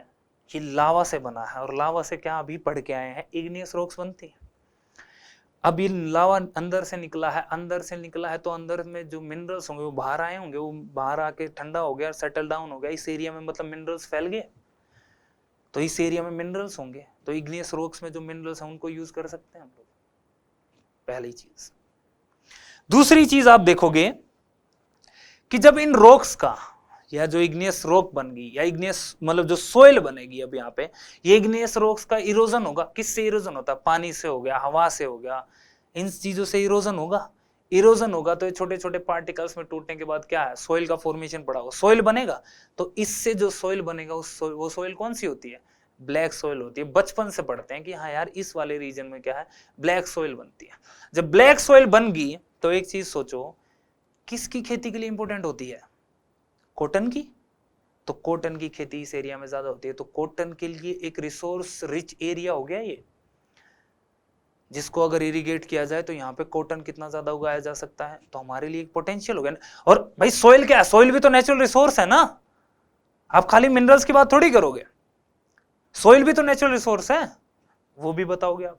ये लावा से बना है, और लावा से क्या अभी पढ़ के आए हैं, इग्नियस रॉक्स बनती है। अब ये लावा अंदर से निकला है, अंदर से निकला है तो अंदर में जो मिनरल्स होंगे वो बाहर आए होंगे, वो बाहर आके ठंडा हो गया, सेटल डाउन हो गया इस एरिया में, मतलब मिनरल्स फैल गए, तो इस एरिया में मिनरल्स होंगे, तो इग्नियस रॉक्स में जो मिनरल्स हैं उनको यूज कर सकते हैं हम लोग, पहली चीज। दूसरी चीज आप देखोगे कि जब इन रॉक्स का, या जो इग्नियस रॉक बन गई, या इग्नियस मतलब जो सोइल बनेगी अब यहाँ पे, ये इग्नियस रॉक्स का इरोजन होगा। किससे इरोजन होता है? पानी से हो गया, हवा से हो गया, इन चीजों से इरोजन होगा। इरोजन होगा तो ये छोटे छोटे पार्टिकल्स में टूटने के बाद क्या है, सोइल का फॉर्मेशन पड़ा होगा, सोइल बनेगा। तो इससे जो सोइल बनेगा वो सोइल कौन सी होती है? ब्लैक सोइल होती है। बचपन से पढ़ते हैं कि हाँ यार इस वाले रीजन में क्या है, ब्लैक सोइल बनती है। जब ब्लैक सोइल बन गई तो एक चीज सोचो, किसकी खेती के लिए इंपॉर्टेंट होती है? कॉटन की। तो कॉटन की खेती इस एरिया में ज्यादा होती है, तो कॉटन के लिए एक रिसोर्स रिच एरिया हो गया ये, जिसको अगर इरिगेट किया जाए तो यहाँ पे कॉटन कितना ज्यादा उगाया जा सकता है, तो हमारे लिए एक पोटेंशियल हो गया ना। और भाई सोइल क्या है? सोइल भी तो नेचुरल रिसोर्स है ना, आप खाली मिनरल्स की बात थोड़ी करोगे, सोइल भी तो नेचुरल रिसोर्स है, वो भी बताओगे आप।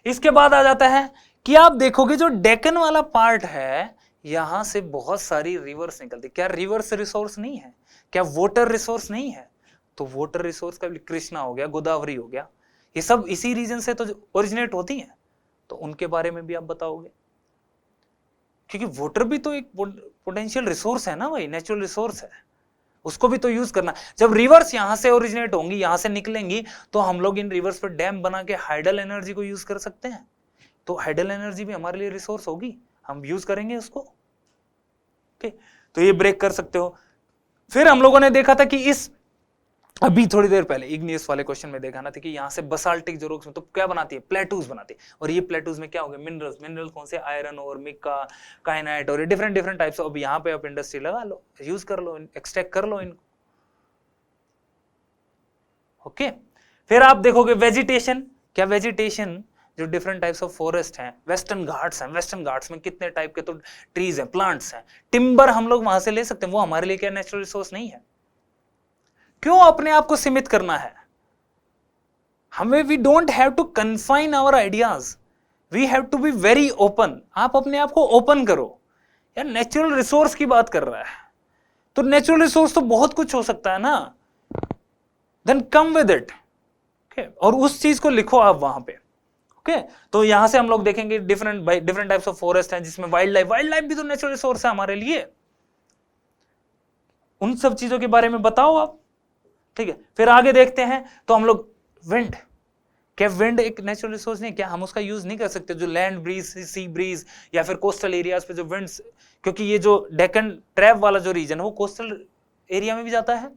इसके बाद आ जाता है कि आप देखोगे जो डेक्कन वाला पार्ट है, यहां से बहुत सारी रिवर्स निकलती। क्या रिवर्स रिसोर्स नहीं है? क्या वाटर रिसोर्स नहीं है? तो वाटर रिसोर्स का भी कृष्णा हो गया, गोदावरी हो गया, ये सब इसी रीजन से तो ओरिजिनेट होती हैं, तो उनके बारे में भी आप बताओगे, क्योंकि वाटर भी तो एक पोटेंशियल रिसोर्स है ना भाई, नेचुरल रिसोर्स है, उसको भी तो यूज करना। जब रिवर्स यहां से ओरिजिनेट होंगी, यहां से निकलेंगी, तो हम लोग इन रिवर्स पर डैम बना के हाइडल एनर्जी को यूज कर सकते हैं, तो हाइडल एनर्जी भी हमारे लिए रिसोर्स होगी, हम यूज करेंगे उसको। ओके, तो ये ब्रेक कर सकते हो। फिर हम लोगों ने देखा था कि इस अभी थोड़ी देर पहले इग्नियस वाले क्वेश्चन में देखा ना था कि यहां से बसाल्टिक जो रॉक्स में तो क्या बनाती है, प्लेटूज बनाती है, और ये प्लेटूज में क्या हो गए, मिनरल्स। मिनरल कौन से? आयरन और मिका, काइनाइट और डिफरेंट डिफरेंट टाइप्स। अब यहाँ पे आप इंडस्ट्री लगा लो, यूज कर लो, एक्सट्रैक्ट कर लो इनको। ओके, फिर आप देखोगे वेजिटेशन। क्या वेजिटेशन? जो डिफरेंट टाइप्स ऑफ फॉरेस्ट हैं, वेस्टर्न घाट्स हैं, वेस्टर्न घाट्स में कितने टाइप के तो ट्रीज हैं, प्लांट्स हैं, टिम्बर हम लोग वहां से ले सकते हैं, वो हमारे लिए क्या नेचुरल रिसोर्स नहीं है? क्यों अपने आप को सीमित करना है हमें? We don't have to confine our ideas, we have to be very open. आप अपने आप को ओपन करो यार, नेचुरल रिसोर्स की बात कर रहा है तो नेचुरल रिसोर्स तो बहुत कुछ हो सकता है ना, then come with it. Okay, और उस चीज को लिखो आप वहां पे। ओके, तो यहां से हम लोग देखेंगे डिफरेंट टाइप्स ऑफ फॉरेस्ट हैं, जिसमें वाइल्ड लाइफ भी तो नेचुरल रिसोर्स है हमारे लिए, उन सब चीजों के बारे में बताओ आप। ठीक है, फिर आगे देखते हैं तो हम लोग विंड। क्या विंड एक नेचुरल रिसोर्स नहीं? क्या हम उसका यूज नहीं कर सकते? जो लैंड ब्रीज, सी ब्रीज, या फिर कोस्टल एरियाज पे जो विंड्स, क्योंकि ये जो डेक्कन ट्रैप वाला जो रीजन है वो कोस्टल एरिया में भी जाता है,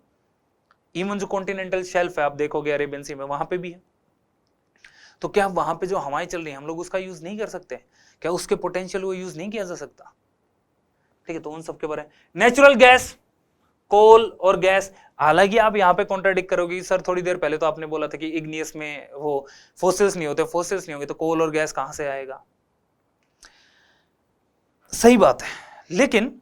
इवन जो कॉन्टिनेंटल शेल्फ है आप देखोगे अरेबियन सी में, वहां पे भी है। तो क्या वहां पे जो हवाएं चल रही है हम लोग उसका यूज नहीं कर सकते? क्या उसके पोटेंशियल वो यूज नहीं किया जा सकता? ठीक है, तो उन सब के बारे में। नेचुरल गैस, कोल और गैस, हालांकि आप यहां पे कॉन्ट्राडिक्ट करोगे सर थोड़ी देर पहले तो आपने बोला था कि इग्नियस में वो फोसिल्स नहीं होते, फोसिल्स नहीं होंगे तो कोल और गैस कहां से आएगा? सही बात है, लेकिन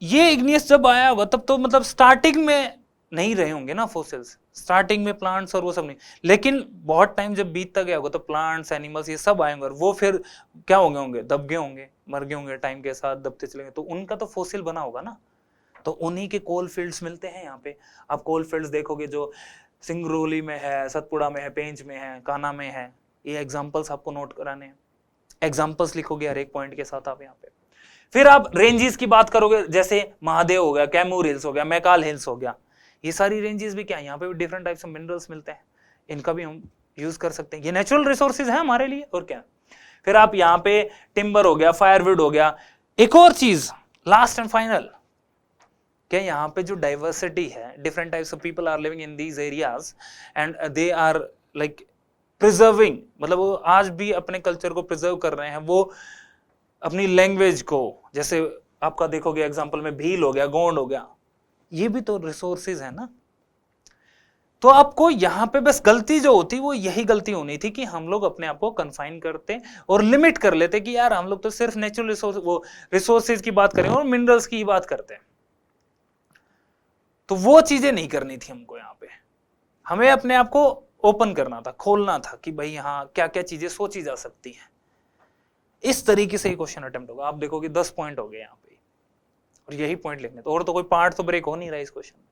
ये इग्नियस जब आया हुआ तब तो मतलब स्टार्टिंग में नहीं रहे होंगे ना फोसिल्स, स्टार्टिंग में प्लांट्स और वो सब नहीं, लेकिन बहुत टाइम जब बीतता गया होगा तो प्लांट्स, एनिमल्स ये सब आएंगे, और वो फिर क्या हो गए होंगे, दब गए होंगे, मर गए होंगे, टाइम के साथ दबते चलेंगे, तो उनका तो फोसिल बना होगा ना, तो उन्हीं के कोल फील्ड्स मिलते हैं यहाँ पे। आप कोल फील्ड्स देखोगे जो सिंगरौली में है, सतपुड़ा में है, पेंच में है, कान्हा में है, ये एग्जांपल्स आपको नोट कराने हैं, एग्जांपल्स लिखोगे हर एक पॉइंट के साथ आप यहाँ पे। फिर आप रेंजेस की बात करोगे, जैसे महादेव हो गया, कैमूर हिल्स हो गया, मैकाल हिल्स हो गया, ये सारी रेंजेस भी क्या है, यहाँ पे भी डिफरेंट टाइप्स ऑफ मिनरल्स मिलते हैं, इनका भी हम यूज कर सकते हैं, ये नेचुरल रिसोर्सेज है हमारे लिए, और क्या। फिर आप यहाँ पे टिम्बर हो गया, फायरवुड हो गया। एक और चीज लास्ट एंड फाइनल, क्या यहाँ पे जो डाइवर्सिटी है, different types of people are living in these areas and they are like preserving, मतलब वो आज भी अपने कल्चर को प्रिजर्व कर रहे हैं, वो अपनी लैंग्वेज को, जैसे आपका देखोगे एग्जांपल में भील हो गया, गोंड हो गया, ये भी तो रिसोर्सेज है ना। तो आपको यहां पे बस गलती जो होती वो यही गलती होनी थी कि हम लोग अपने आप को कन्फाइन करते और लिमिट कर लेते कि यार हम लोग तो सिर्फ नेचुरल रिसोर्सेज की बात करें और मिनरल्स की ही बात करते हैं। तो वो चीजें नहीं करनी थी हमको। यहाँ पे हमें अपने आप को ओपन करना था, खोलना था कि भाई हाँ क्या क्या चीजें सोची जा सकती हैं। इस तरीके से क्वेश्चन अटेम्प्ट होगा। आप देखोगे 10 पॉइंट हो गए यहाँ पे, और यही पॉइंट लिखने तो, और तो कोई पार्ट तो ब्रेक हो नहीं रहा इस क्वेश्चन में।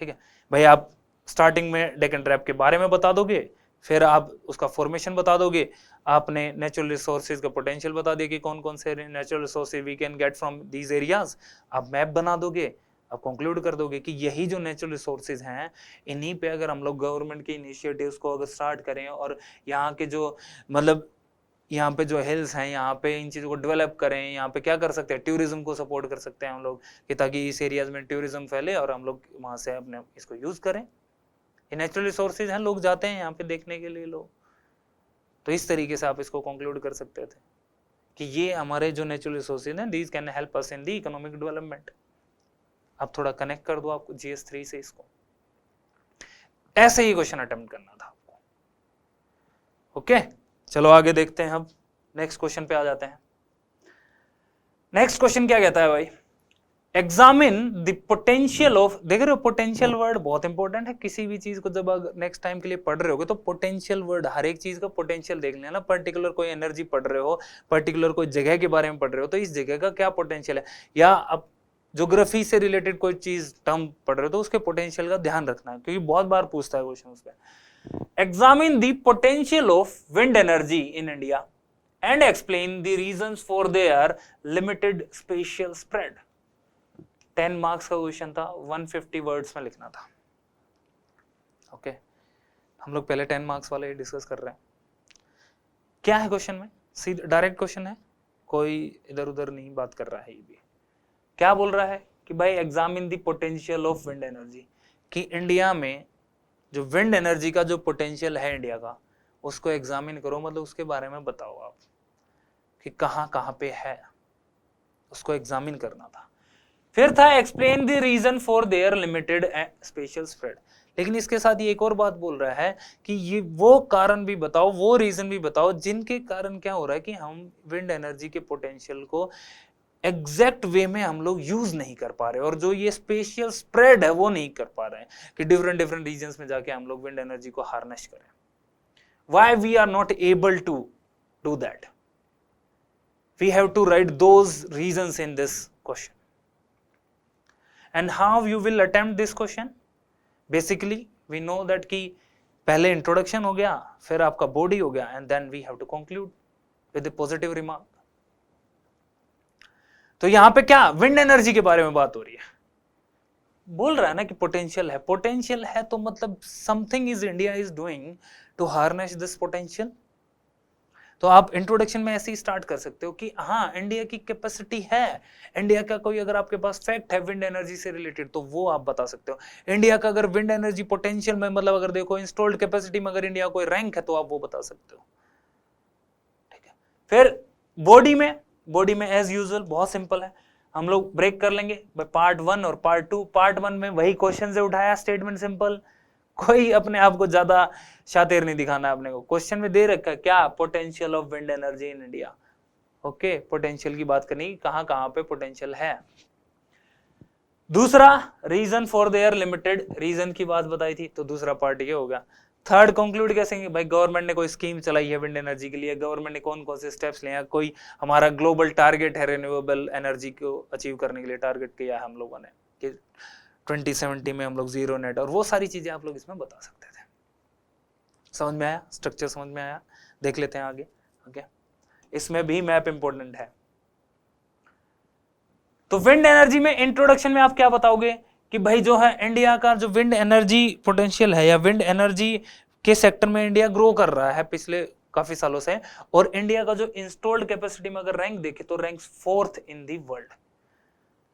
ठीक है भाई, आप स्टार्टिंग में डेक एंड ट्रैप के बारे में बता दोगे, फिर आप उसका फॉर्मेशन बता दोगे, आपने नेचुरल रिसोर्सेज का पोटेंशियल बता दिया कि कौन कौन से natural resources we can get from these areas, आप मैप बना दोगे, आप कंक्लूड कर दोगे कि यही जो नेचुरल रिसोर्सेज हैं इन्हीं पे अगर हम लोग गवर्नमेंट के इनिशिएटिव्स को अगर स्टार्ट करें और यहाँ के जो मतलब यहाँ पे जो हिल्स हैं यहाँ पे इन चीज़ों को डेवलप करें, यहाँ पे क्या कर सकते हैं, टूरिज्म को सपोर्ट कर सकते हैं हम लोग कि ताकि इस एरियाज में टूरिज्म फैले और हम लोग वहाँ से अपने इसको यूज करें। ये नेचुरल रिसोर्सेज हैं, लोग जाते हैं यहाँ पे देखने के लिए लोग। तो इस तरीके से आप इसको कंक्लूड कर सकते थे कि ये हमारे जो नेचुरल रिसोर्सेज हैं these can help us in the economic development. आप थोड़ा कनेक्ट कर दो आपको GS3 से इसको, ऐसे ही क्वेश्चन अटेम्प्ट करना था आपको। ओके चलो आगे देखते हैं। अब नेक्स्ट क्वेश्चन पे आ जाते हैं। नेक्स्ट क्वेश्चन क्या कहता है भाई, एग्जामिन द पोटेंशियल ऑफ, देख रहे हो पोटेंशियल वर्ड बहुत इंपॉर्टेंट है। किसी भी चीज को जब आप नेक्स्ट टाइम के लिए पढ़ रहे होगे तो पोटेंशियल वर्ड, हर एक चीज का पोटेंशियल देख लेना। पर्टिकुलर कोई एनर्जी पढ़ रहे हो, पर्टिकुलर कोई जगह के बारे में पढ़ रहे हो तो इस जगह का क्या पोटेंशियल है, या आप ज्योग्राफी से रिलेटेड कोई चीज टर्म पढ़ रहे हो तो उसके पोटेंशियल का ध्यान रखना है, क्योंकि बहुत बार पूछता है क्वेश्चन उस पर। Examine the potential of wind energy in India and explain the reasons for their limited spatial spread. 10 marks का क्वेश्चन था, 150 वर्ड्स में लिखना था। ओके हम लोग पहले 10 मार्क्स वाले डिस्कस कर रहे हैं। क्या है क्वेश्चन में, सीधा डायरेक्ट क्वेश्चन है, कोई इधर उधर नहीं बात कर रहा है। ये भी क्या बोल रहा है कि भाई examine the potential of wind energy, कि इंडिया में जो विंड एनर्जी का जो पोटेंशियल है इंडिया का उसको एग्जामिन करो, मतलब उसके बारे में बताओ आप कि कहां कहां पे है, उसको एग्जामिन करना था। फिर था explain the reason for their limited special spread, लेकिन इसके साथ ये एक और बात बोल रहा है कि ये वो कारण भी बताओ, वो रीजन भी बताओ जिनके कारण क्या हो रहा है कि हम विंड एनर्जी के पोटेंशियल को एग्जैक्ट वे में हम लोग यूज नहीं कर पा रहे, और जो ये स्पेशल स्प्रेड है वो नहीं कर पा रहे हैं कि डिफरेंट डिफरेंट रीजन्स में जाके हम लोग विंड एनर्जी को हार्नेस करें। Why we are not able to do that, we have to write those reasons in this question. And how you will attempt this question, basically we know that कि पहले introduction हो गया, फिर आपका body हो गया, and then we have to conclude with a positive remark. तो यहां पे क्या विंड एनर्जी के बारे में बात हो रही है, बोल रहा है ना कि पोटेंशियल है, पोटेंशियल है तो मतलब something is India is doing to harness this potential. तो आप इंट्रोडक्शन में ऐसे ही स्टार्ट कर सकते हो कि हाँ इंडिया की कैपेसिटी है, इंडिया का कोई अगर आपके पास फैक्ट है विंड एनर्जी से रिलेटेड तो वो आप बता सकते हो। इंडिया का अगर विंड एनर्जी पोटेंशियल में मतलब अगर देखो इंस्टॉल्ड कैपेसिटी में अगर इंडिया कोई रैंक है तो आप वो बता सकते हो। ठीक है, फिर बॉडी में एज यूजुअल बहुत सिंपल है, हम लोग ब्रेक कर लेंगे पार्ट 1 और पार्ट 2। पार्ट 1 में वही क्वेश्चन से उठाया, स्टेटमेंट सिंपल, कोई अपने आप को ज्यादा शातिर नहीं दिखाना है अपने को। क्वेश्चन में दे रखा है क्या, potential of wind energy in India. Okay potential की बात करनी, कहां कहां पे पोटेंशियल है। दूसरा reason for their limited, reason की बात बताई थी, तो दूसरा पार्ट ये हो गया। थर्ड कंक्लूड कैसे, भाई गवर्नमेंट ने कोई स्कीम चलाई है विंड एनर्जी के लिए, गवर्नमेंट ने कौन कौन से स्टेप्स लिए हैं, कोई हमारा ग्लोबल टारगेट है रिन्यूएबल एनर्जी को अचीव करने के लिए टारगेट किया है हम लोगों ने कि 2070 में हम लोग जीरो नेट, और वो सारी चीजें आप लोग इसमें बता सकते थे। समझ में आया, स्ट्रक्चर समझ में आया, देख लेते हैं आगे। ओके इसमें भी मैप इंपॉर्टेंट है। तो विंड एनर्जी में इंट्रोडक्शन में आप क्या बताओगे कि भाई जो है इंडिया का जो विंड एनर्जी पोटेंशियल है या विंड एनर्जी के सेक्टर में इंडिया ग्रो कर रहा है पिछले काफी सालों से, और इंडिया का जो इंस्टॉल्ड कैपेसिटी में अगर रैंक देखे तो rank 4th in the world.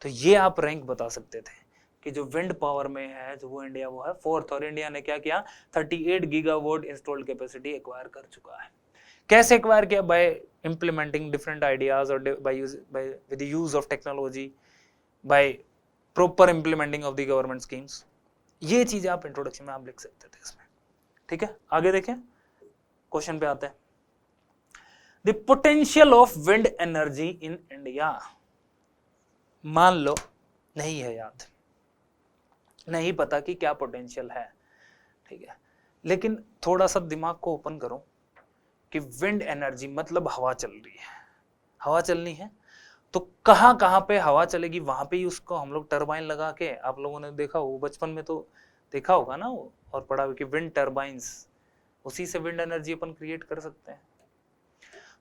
तो ये आप रैंक बता सकते थे कि जो विंड पावर में है जो वो इंडिया वो है 4th, और इंडिया ने क्या किया 38 गीगावाट इंस्टॉल्ड कैपेसिटी एक्वायर कर चुका है। कैसे एक्वायर किया, बाय इंप्लीमेंटिंग डिफरेंट आइडियाज और by with the use of technology, by proper implementing of the government schemes. ये चीजें आप इंट्रोडक्शन में आप लिख सकते थे इसमें। ठीक है, आगे देखें, क्वेश्चन पे आते हैं। The potential of wind energy in India. मान लो नहीं है याद, नहीं पता कि क्या पोटेंशियल है, ठीक है, लेकिन थोड़ा सा दिमाग को ओपन करो कि विंड एनर्जी मतलब हवा चल रही है, हवा चलनी है तो कहां कहां पे हवा चलेगी वहां पे ही उसको हम लोग टरबाइन लगा के, आप लोगों ने देखा हो बचपन में तो देखा होगा ना वो, और पढ़ा हो कि विंड टरबाइंस, उसी से विंड एनर्जी अपन क्रिएट कर सकते हैं।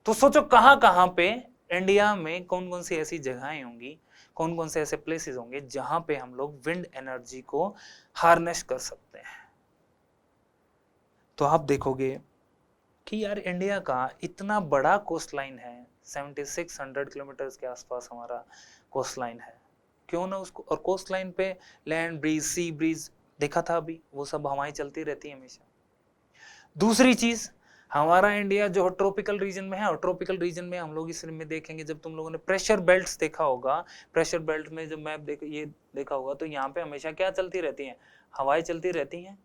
तो सोचो कहां कहां पे इंडिया में कौन कौन सी ऐसी जगहें होंगी, कौन कौन से ऐसे प्लेसेस होंगे जहां पे हम लोग विंड एनर्जी को हार्नेस कर सकते हैं। तो आप देखोगे कि यार इंडिया का इतना बड़ा कोस्ट लाइन है, 7600 किलोमीटर के आसपास हमारा कोस्ट लाइन है, क्यों ना उसको, और कोस्ट लाइन पे लैंड ब्रीज, सी ब्रीज देखा था अभी, वो सब हवाएं चलती रहती है हमेशा। दूसरी चीज, हमारा इंडिया जो ट्रॉपिकल रीजन में है, और ट्रॉपिकल रीजन में हम लोग इस में देखेंगे, जब तुम लोगों ने प्रेशर बेल्ट्स देखा होगा, प्रेशर बेल्ट में जब मैप ये देखा होगा, तो यहाँ पे हमेशा क्या चलती रहती है, हवाएं चलती रहती हैं,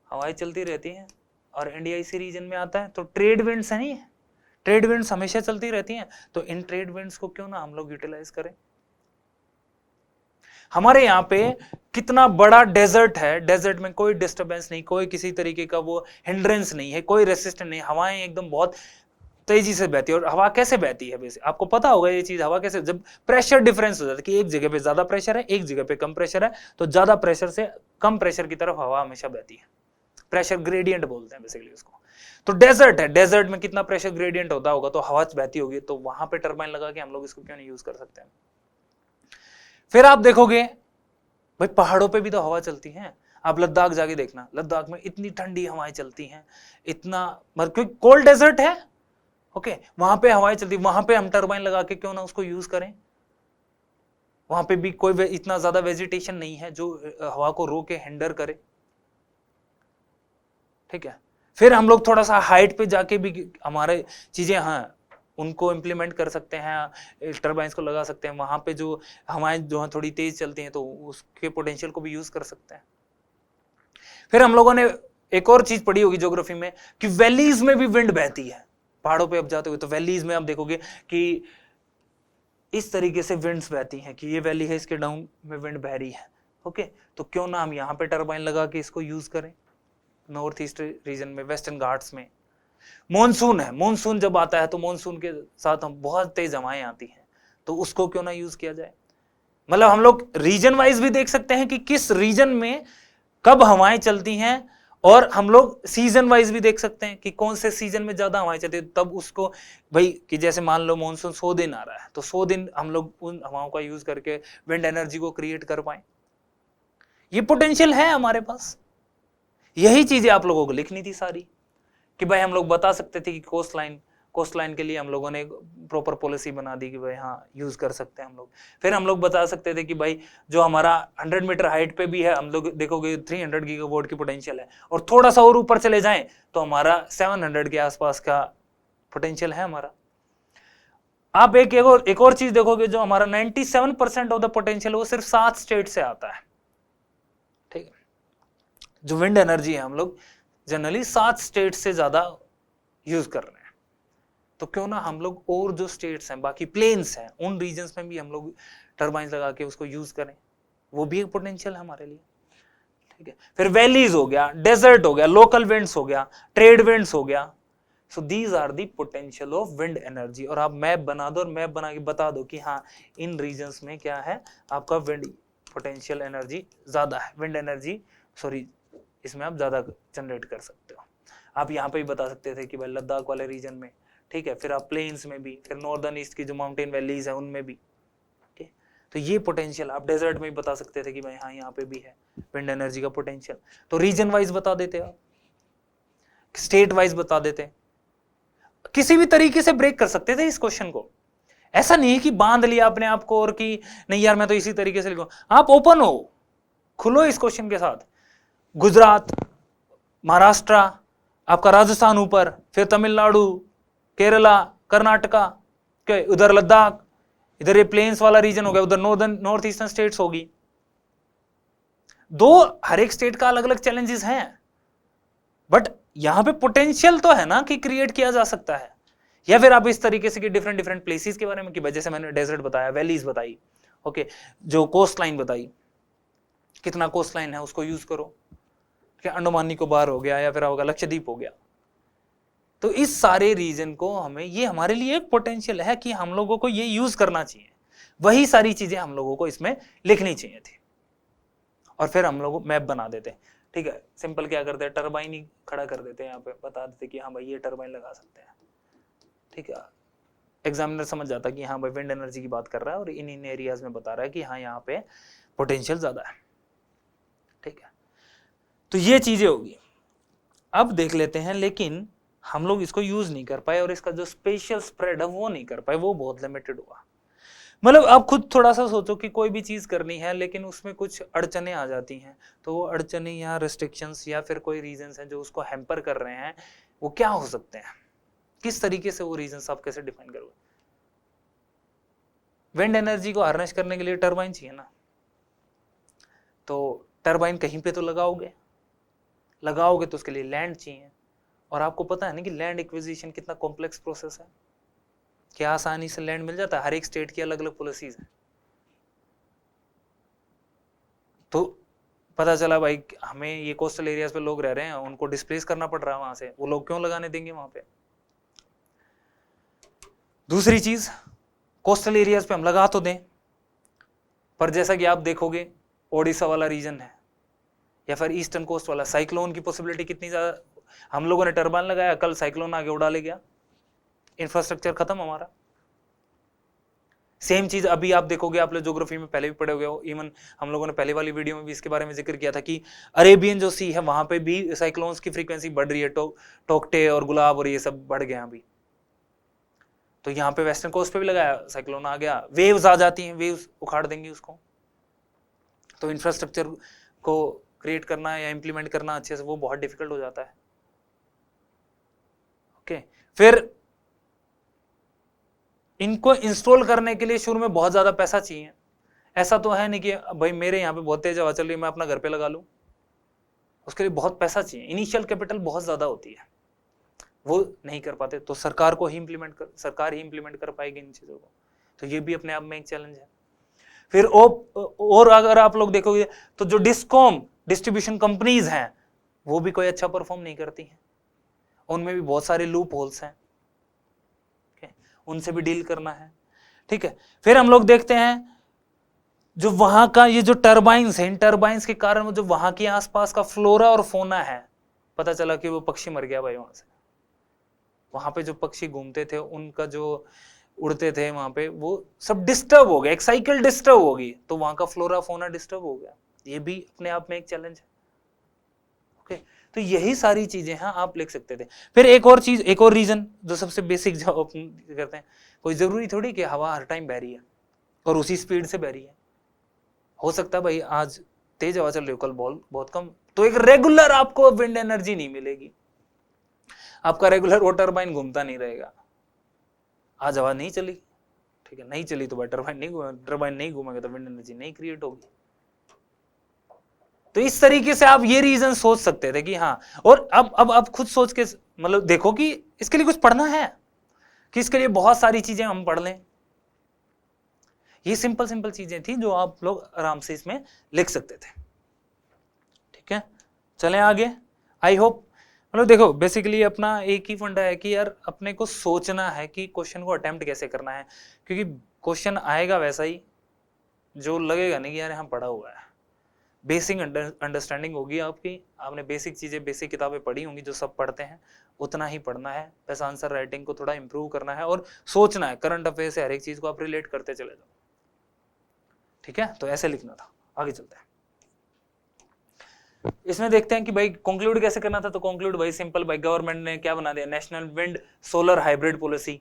हवाएं चलती रहती हैं, और इंडिया इसी रीजन में आता है, तो ट्रेड विंड्स है नहीं, ट्रेड विंड्स हमेशा चलती रहती हैं, तो इन ट्रेड विंड्स को क्यों ना हम लोग यूटिलाइज करें। हमारे यहाँ पे कितना बड़ा डेजर्ट है, डेजर्ट में कोई डिस्टरबेंस नहीं, कोई किसी तरीके का वो हिंड्रेंस नहीं है, कोई रेसिस्टेंस नहीं, हवाएं एकदम बहुत तेजी से बहती है। और हवा कैसे बहती है वैसे आपको पता होगा ये चीज, हवा कैसे, जब प्रेशर डिफरेंस हो जाता है कि एक जगह पे ज्यादा प्रेशर है, एक जगह पे कम प्रेशर है, तो ज्यादा प्रेशर से कम प्रेशर की तरफ हवा हमेशा बहती है, प्रेशर ग्रेडियंट बोलते हैं बेसिकली उसको। तो डेजर्ट है, डेजर्ट में कितना प्रेशर ग्रेडियंट होता होगा, तो हवा बहती होगी, तो वहां पे टरबाइन लगा के हम लोग इसको क्यों नहीं यूज कर सकते हैं। फिर आप देखोगे भाई पहाड़ों पे भी तो हवा चलती है, आप लद्दाख जाके देखना, लद्दाख में इतनी ठंडी हवाएं चलती हैं, इतना, क्योंकि कोल्ड डेजर्ट है, ओके, वहां पे हवाएं चलती, वहां पे हम टरबाइन लगा के क्यों ना उसको यूज करें, वहां पे भी कोई इतना ज्यादा वेजिटेशन नहीं है जो हवा को रोके हिंडर करे, ठीक है। फिर हम लोग थोड़ा सा हाइट पे जाके भी हमारे चीजें, हाँ, उनको इंप्लीमेंट कर सकते हैं, टरबाइंस को लगा सकते हैं, वहां पे जो हवाएं जो थोड़ी तेज चलती हैं तो उसके पोटेंशियल को भी यूज कर सकते हैं। फिर हम लोगों ने एक और चीज पढ़ी होगी ज्योग्राफी में कि वैलीज में भी विंड बहती है, पहाड़ों पे अब जाते हुए तो वैलीज में आप देखोगे कि इस तरीके से विंड्स बहती हैं कि ये वैली है, इसके डाउन में विंड बह रही है, ओके, तो क्यों ना हम यहाँ पे टरबाइन लगा के इसको यूज करें। नॉर्थ ईस्ट रीजन में, वेस्टर्न घाट्स में मॉनसून है, मॉनसून जब आता है तो मॉनसून के साथ हम बहुत तेज हवाएं आती हैं, तो उसको क्यों ना यूज किया जाए। मतलब हम लोग रीजन वाइज भी देख सकते हैं कि किस रीजन में कब हवाएं चलती हैं, और हम लोग सीजन वाइज भी देख सकते हैं कि कौन से सीजन में ज्यादा हवाएं चलती है, तब उसको भाई कि जैसे मान लो मॉनसून 100 दिन आ रहा है, तो 100 दिन हम लोग उन हवाओं का यूज करके विंड एनर्जी को क्रिएट कर पाए। ये पोटेंशियल है हमारे पास। यही चीजें आप लोगों को लिखनी थी सारी, कि भाई हम लोग बता सकते थे कि कोस्ट लाइन के लिए हम लोगों ने प्रॉपर पॉलिसी बना दी कि भाई हाँ यूज कर सकते हैं हम लोग। फिर हम लोग बता सकते थे कि भाई जो हमारा 100 मीटर हाइट पे भी है, हम लोग देखोगे 300 गीगावाट की पोटेंशियल है, और थोड़ा सा और ऊपर चले जाएं तो हमारा 700 के आसपास का पोटेंशियल है हमारा। आप एक और चीज देखोगे, जो हमारा 97% ऑफ द पोटेंशियल वो सिर्फ 7 स्टेट से आता है, ठीक है। जो विंड एनर्जी है हम लोग जनरली 7 स्टेट से ज्यादा यूज कर रहे हैं, तो क्यों ना हम लोग और जो स्टेट्स हैं, बाकी प्लेन्स हैं, उन रीजन्स में भी हम लोग टरबाइंस लगा के उसको यूज करें, वो भी एक पोटेंशियल है हमारे लिए, ठीक है। फिर वैलीज हो गया, डेजर्ट हो गया, लोकल विंड्स हो गया, ट्रेड विंड्स हो गया, so these are the potential of wind energy. और आप मैप बना दो और मैप बना के बता दो कि हाँ इन रीजन्स में क्या है आपका विंड पोटेंशियल एनर्जी ज्यादा है, विंड एनर्जी सॉरी इसमें आप ज्यादा जनरेट कर सकते हो। आप यहाँ पे भी बता सकते थे कि भाई लद्दाख वाले रीजन में, ठीक है, फिर आप प्लेन्स में भी, फिर नॉर्दर्न ईस्ट की जो माउंटेन वैलीज है उनमें भी, ठीक, तो ये पोटेंशियल आप डेजर्ट में भी बता सकते थे कि भाई हाँ यहाँ पे भी है विंड एनर्जी का पोटेंशियल। तो रीजन वाइज बता देते आप, स्टेट वाइज बता देते, किसी भी तरीके से ब्रेक कर सकते थे इस क्वेश्चन को। ऐसा नहीं है कि बांध लिया अपने आप को और कि नहीं यार मैं तो इसी तरीके से लिखूं। आप ओपन हो, खुलो इस क्वेश्चन के साथ। गुजरात, महाराष्ट्र, आपका राजस्थान ऊपर, फिर तमिलनाडु, केरला, कर्नाटका, उधर लद्दाख, इधर ये प्लेन्स वाला रीजन हो गया, उधर नॉर्थ ईस्टर्न स्टेट्स होगी, दो हर एक स्टेट का अलग अलग चैलेंजेस हैं, बट यहां पे पोटेंशियल तो है ना कि क्रिएट किया जा सकता है। या फिर आप इस तरीके से कि डिफरेंट डिफरेंट प्लेसेस के बारे में, कि जैसे मैंने डेजर्ट बताया, वैलीज बताई, ओके, जो कोस्ट लाइन बताई, कितना कोस्ट लाइन है उसको यूज करो, क्या अंडमान निकोबार हो गया या फिर आपका लक्षद्वीप हो गया। तो इस सारे रीजन को हमें, ये हमारे लिए एक पोटेंशियल है कि हम लोगों को ये यूज करना चाहिए। वही सारी चीजें हम लोगों को इसमें लिखनी चाहिए थी, और फिर हम लोग मैप बना देते। ठीक है, सिंपल क्या करते हैं, टरबाइन ही खड़ा कर देते हैं यहाँ पे, बता देते कि हाँ भाई ये टरबाइन लगा सकते हैं। ठीक है, एग्जामिनर समझ जाता कि हाँ भाई विंड एनर्जी की बात कर रहा है और इन इन एरियाज में बता रहा है कि हाँ यहाँ पे पोटेंशियल ज्यादा है। ठीक है, तो ये चीजें होगी। अब देख लेते हैं, लेकिन हम लोग इसको यूज नहीं कर पाए और इसका जो स्पेशल स्प्रेड है वो नहीं कर पाए, वो बहुत लिमिटेड हुआ। मतलब आप खुद थोड़ा सा सोचो कि कोई भी चीज करनी है लेकिन उसमें कुछ अड़चने आ जाती हैं, तो वो अड़चने या रिस्ट्रिक्शंस या फिर कोई रीजंस हैं जो उसको हैम्पर कर रहे हैं, वो क्या हो सकते हैं, किस तरीके से वो रीजंस आप कैसे डिफाइन करोगे। विंड एनर्जी को हार्नेस करने के लिए टरबाइन चाहिए ना, तो टरबाइन कहीं पे तो लगाओगे तो उसके लिए लैंड चाहिए, और आपको पता है ना कि लैंड एक्विजिशन कितना कॉम्प्लेक्स प्रोसेस है। क्या आसानी से लैंड मिल जाता है? हर एक स्टेट की अलग अलग पॉलिसीज है। तो पता चला भाई हमें ये कोस्टल एरियाज पे लोग रह रहे हैं, उनको डिस्प्लेस करना पड़ रहा है वहां से, वो लोग क्यों लगाने देंगे वहां पे। दूसरी चीज, कोस्टल एरियाज पे हम लगा तो दें, पर जैसा कि आप देखोगे ओडिशा वाला रीजन है या फिर ईस्टर्न कोस्ट वाला, साइक्लोन की पॉसिबिलिटी कितनी ज्यादा। हम लोगों ने टरबाइन लगाया, कल साइक्लोन आगे उड़ा ले गया, इंफ्रास्ट्रक्चर खत्म हमारा। सेम चीज अभी आप देखोगे, आप लोग ज्योग्राफी में पहले भी पढ़े हुए हो, इवन हम लोगों ने पहले वाली वीडियो में भी इसके बारे में जिक्र किया था कि अरेबियन जो सी है वहां पे भी साइक्लोन्स की फ्रीक्वेंसी बढ़ रही है, टोकटे और गुलाब और ये सब बढ़ गए अभी। तो यहाँ पे वेस्टर्न कोस्ट पे भी लगाया, साइक्लोन आ गया, वेव्स आ जाती हैं, वेव्स उखाड़ देंगी उसको। तो इंफ्रास्ट्रक्चर को क्रिएट करना या इंप्लीमेंट करना अच्छे से वो बहुत डिफिकल्ट हो जाता है। ओके, फिर इनको इंस्टॉल करने के लिए शुरू में बहुत ज्यादा पैसा चाहिए। ऐसा तो है नहीं कि भाई मेरे यहाँ पे बहुत तेज हवा चल रही है मैं अपना घर पे लगा लूं, उसके लिए बहुत पैसा चाहिए, इनिशियल कैपिटल बहुत ज्यादा होती है, वो नहीं कर पाते। तो सरकार ही इंप्लीमेंट कर पाएगी इन चीजों को, तो ये भी अपने आप में एक चैलेंज है। फिर और अगर आप लोग देखोगे तो जो डिस्कॉम डिस्ट्रीब्यूशन कंपनीज हैं वो भी कोई अच्छा परफॉर्म नहीं करती हैं, उनमें भी बहुत सारे लूप होल्स हैं, उनसे भी डील करना है। ठीक है, फिर हम लोग देखते हैं जो वहां का ये जो टर्बाइंस है, इन टर्बाइंस के कारण जो वहां के आसपास का फ्लोरा और फोना है, पता चला कि वो पक्षी मर गया भाई वहां से। वहां पे जो पक्षी घूमते थे, उनका जो उड़ते थे वहां पे, वो सब डिस्टर्ब हो गया, एक साइकिल डिस्टर्ब होगी, तो वहां का फ्लोरा फोना डिस्टर्ब हो गया। ये भी अपने आप में एक चैलेंज है। ओके, तो यही सारी चीजें हैं, आप लिख सकते थे। फिर एक और चीज, एक और रीजन जो सबसे बेसिक जो अपन करते हैं, कोई जरूरी थोड़ी कि हवा हर टाइम बह रही है और उसी स्पीड से बह रही है। हो सकता है भाई आज तेज हवा चल रही हो, कल बहुत कम, तो एक रेगुलर आपको विंड एनर्जी नहीं मिलेगी, आपका रेगुलर वो टरबाइन घूमता नहीं रहेगा। आज हवा नहीं चली, ठीक है, नहीं चली तो भाई टरबाइन नहीं घूमेगा तो विंड एनर्जी नहीं क्रिएट होगी। तो इस तरीके से आप ये रीजन सोच सकते थे कि हाँ, और अब आप खुद सोच के मतलब देखो कि इसके लिए कुछ पढ़ना है कि इसके लिए बहुत सारी चीजें हम पढ़ लें। ये सिंपल चीजें थी जो आप लोग आराम से इसमें लिख सकते थे। ठीक है, चलें आगे। आई होप, मतलब देखो बेसिकली अपना एक ही फंडा है कि यार अपने को सोचना है कि क्वेश्चन को अटेम्प्ट कैसे करना है, क्योंकि क्वेश्चन आएगा वैसा ही जो लगेगा नहीं कि यार यहाँ पढ़ा हुआ है। बेसिक अंडरस्टैंडिंग होगी आपकी, आपने बेसिक चीजें, बेसिक किताबें पढ़ी होंगी, जो सब पढ़ते हैं उतना ही पढ़ना है। बस आंसर राइटिंग को थोड़ा इंप्रूव करना है और सोचना है, करंट अफेयर से हर एक चीज को आप रिलेट करते चले जाओ। ठीक है, तो ऐसे लिखना था। आगे चलते हैं, इसमें देखते हैं कि भाई कंक्लूड कैसे करना था। तो कंक्लूड भाई सिंपल, भाई गवर्नमेंट ने क्या बना दिया, national wind solar hybrid policy,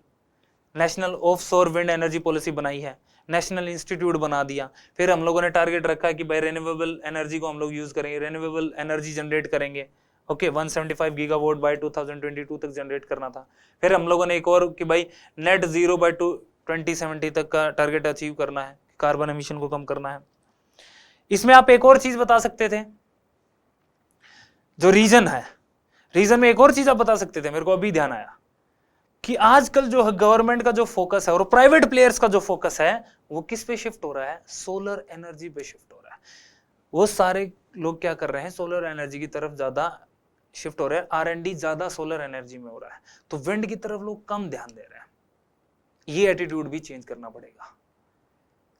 national of सोर विंड एनर्जी पॉलिसी बनाई है, नेशनल इंस्टीट्यूट बना दिया। फिर हम लोगों ने टारगेट रखा है कि भाई रिन्यूएबल एनर्जी को हम लोग यूज करेंगे, रिन्यूएबल एनर्जी जनरेट करेंगे। ओके, 175 गीगावाट बाय 2022 तक जनरेट करना था। फिर हम लोगों ने एक और कि भाई नेट जीरो बाय 2070 तक का टारगेट अचीव करना है, कार्बन एमिशन को कम करना है। इसमें आप एक और चीज बता सकते थे, जो रीजन है, रीजन में एक और चीज आप बता सकते थे, मेरे को अभी ध्यान आया कि आजकल जो गवर्नमेंट का जो फोकस है और प्राइवेट प्लेयर्स का जो फोकस है वो किस पे शिफ्ट हो रहा है, सोलर एनर्जी पे शिफ्ट हो रहा है। वो सारे लोग क्या कर रहे हैं, सोलर एनर्जी की तरफ ज्यादा शिफ्ट हो रहे हैं, R&D ज्यादा सोलर एनर्जी में हो रहा है, तो विंड की तरफ लोग कम ध्यान दे रहे हैं। ये एटीट्यूड भी चेंज करना पड़ेगा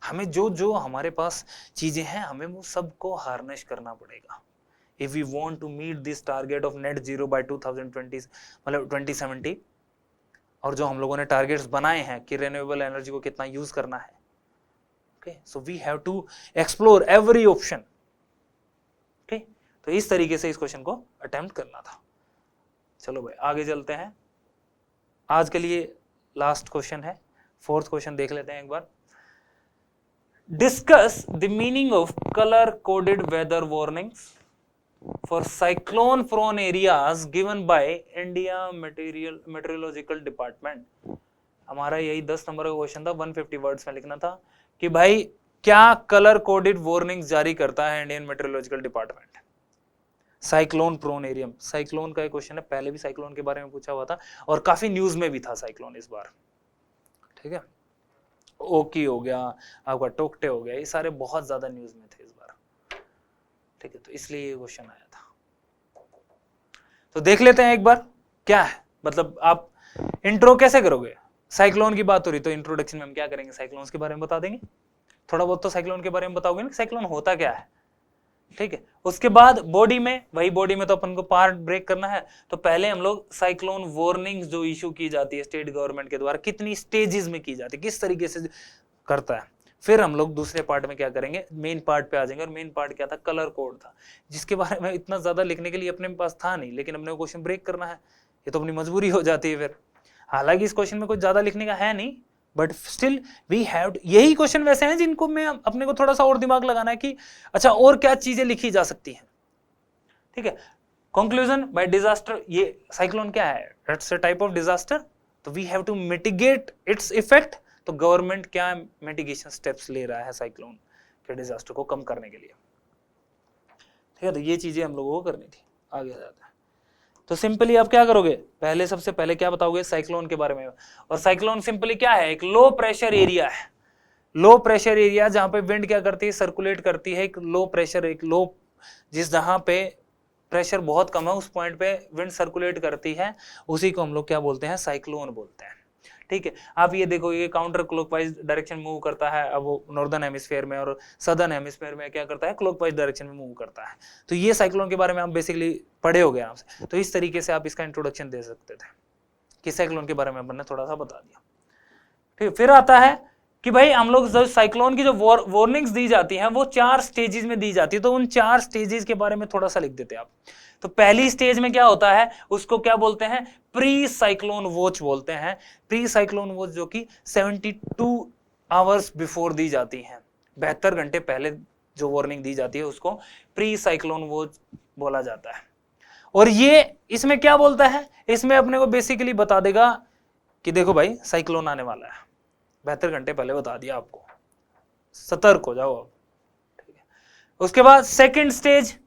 हमें, जो जो हमारे पास चीजें हैं हमें वो सबको हार्नेस करना पड़ेगा if we want to meet this target of net zero by 2020 मतलब 2070, और जो हम लोगों ने टारगेट्स बनाए हैं कि रिन्यूएबल एनर्जी को कितना यूज करना है। Okay, so we have to explore every option. Okay, तो इस तरीके से इस क्वेश्चन को अटेम्प्ट करना था। चलो भाई आगे चलते हैं, आज के लिए लास्ट क्वेश्चन है, फोर्थ क्वेश्चन देख लेते हैं एक बार। Discuss the meaning of colour coded weather warnings for cyclone prone areas given by India meteorological department. हमारा यही 10 नंबर का क्वेश्चन था, 150 वर्ड्स में लिखना था कि भाई क्या कलर कोडेड वार्निंग्स जारी करता है Indian meteorological department cyclone prone area. Cyclone का एक क्वेश्चन है, पहले भी साइक्लोन के बारे में पूछा हुआ था और काफी न्यूज में भी था साइक्लोन इस बार। ठीक है, ओकी हो गया, आपका टोक्टे हो गया, ये सारे बहुत ज्यादा न्यूज में थे इस बार। ठीक है, तो इसलिए ये क्वेश्चन आया था। तो देख लेते हैं एक बार क्या है, मतलब आप इंट्रो कैसे करोगे, साइक्लोन की बात हो रही तो इंट्रोडक्शन में हम क्या करेंगे, साइक्लोन्स के बारे में बता देंगे, थोड़ा बहुत तो साइक्लोन के बारे में बताओगे ना, साइक्लोन होता क्या है। ठीक है, उसके बाद बॉडी में, वही बॉडी में तो अपन को पार्ट ब्रेक करना है, तो पहले हम लोग साइक्लोन वार्निंग्स जो इशू की जाती है स्टेट गवर्नमेंट के द्वारा, कितनी स्टेजेस में की जाती है, किस तरीके से करता है, फिर हम लोग दूसरे पार्ट में क्या करेंगे, मेन पार्ट पे आ जाएंगे। और मेन पार्ट क्या था, कलर कोड था, जिसके बारे में इतना ज्यादा लिखने के लिए अपने पास था नहीं, लेकिन अपने को क्वेश्चन ब्रेक करना है, ये तो अपनी मजबूरी हो जाती है फिर। हालांकि इस क्वेश्चन में कुछ ज्यादा लिखने का है नहीं, बट स्टिल वी हैव, यही क्वेश्चन वैसे हैं जिनको मैं अपने को थोड़ा सा और दिमाग लगाना है कि अच्छा और क्या चीजें लिखी जा सकती हैं। ठीक है, कंक्लूजन बाय डिजास्टर, ये साइक्लोन क्या है, it's a type of disaster, तो we have to mitigate its effect. तो गवर्नमेंट क्या मिटिगेशन स्टेप्स ले रहा है साइक्लोन के डिजास्टर को कम करने के लिए। ठीक है, तो ये चीजें हम लोगों को करनी थी। आगे आ जाता है, तो सिंपली आप क्या करोगे, पहले सबसे पहले क्या बताओगे साइक्लोन के बारे में। और साइक्लोन सिंपली क्या है, एक लो प्रेशर एरिया है, लो प्रेशर एरिया जहां पे विंड क्या करती है, सर्कुलेट करती है, एक लो प्रेशर, एक लो, जिस जहां पे प्रेशर बहुत कम है उस पॉइंट पे विंड सर्कुलेट करती है, उसी को हम लोग क्या बोलते हैं, साइक्लोन बोलते हैं। ठीक है, आप ये देखो, ये काउंटर क्लॉकवाइज डायरेक्शन मूव करता है, अब वो नॉर्दर्न हेमिस्फीयर में और सदर्न हेमिस्फीयर में क्या करता है, क्लॉकवाइज डायरेक्शन में मूव करता है। तो ये साइक्लोन के बारे में आप बेसिकली पढ़े हो गए आपसे, तो इस तरीके से आप इसका इंट्रोडक्शन दे सकते थे कि साइक्लोन के बारे में अपन ने थोड़ा सा बता दिया। ठीक, फिर आता है कि भाई हम लोग जो साइक्लोन की जो वार्निंग्स दी जाती हैं वो 4 स्टेजेस में दी जाती है, तो उन 4 स्टेजेस के बारे में थोड़ा सा लिख देते आप। तो पहली स्टेज में क्या होता है, उसको क्या बोलते हैं, प्री साइक्लोन वॉच बोलते हैं। प्री साइक्लोन वॉच जो कि 72 आवर्स बिफोर दी जाती है, 72 घंटे पहले जो वार्निंग दी जाती है उसको प्री साइक्लोन वॉच बोला जाता है। और ये इसमें क्या बोलता है, इसमें अपने को बेसिकली बता देगा कि देखो भाई साइक्लोन आने वाला है, 72 घंटे पहले बता दिया आपको, सतर्क हो जाओ अब। ठीक है, उसके बाद सेकंड स्टेज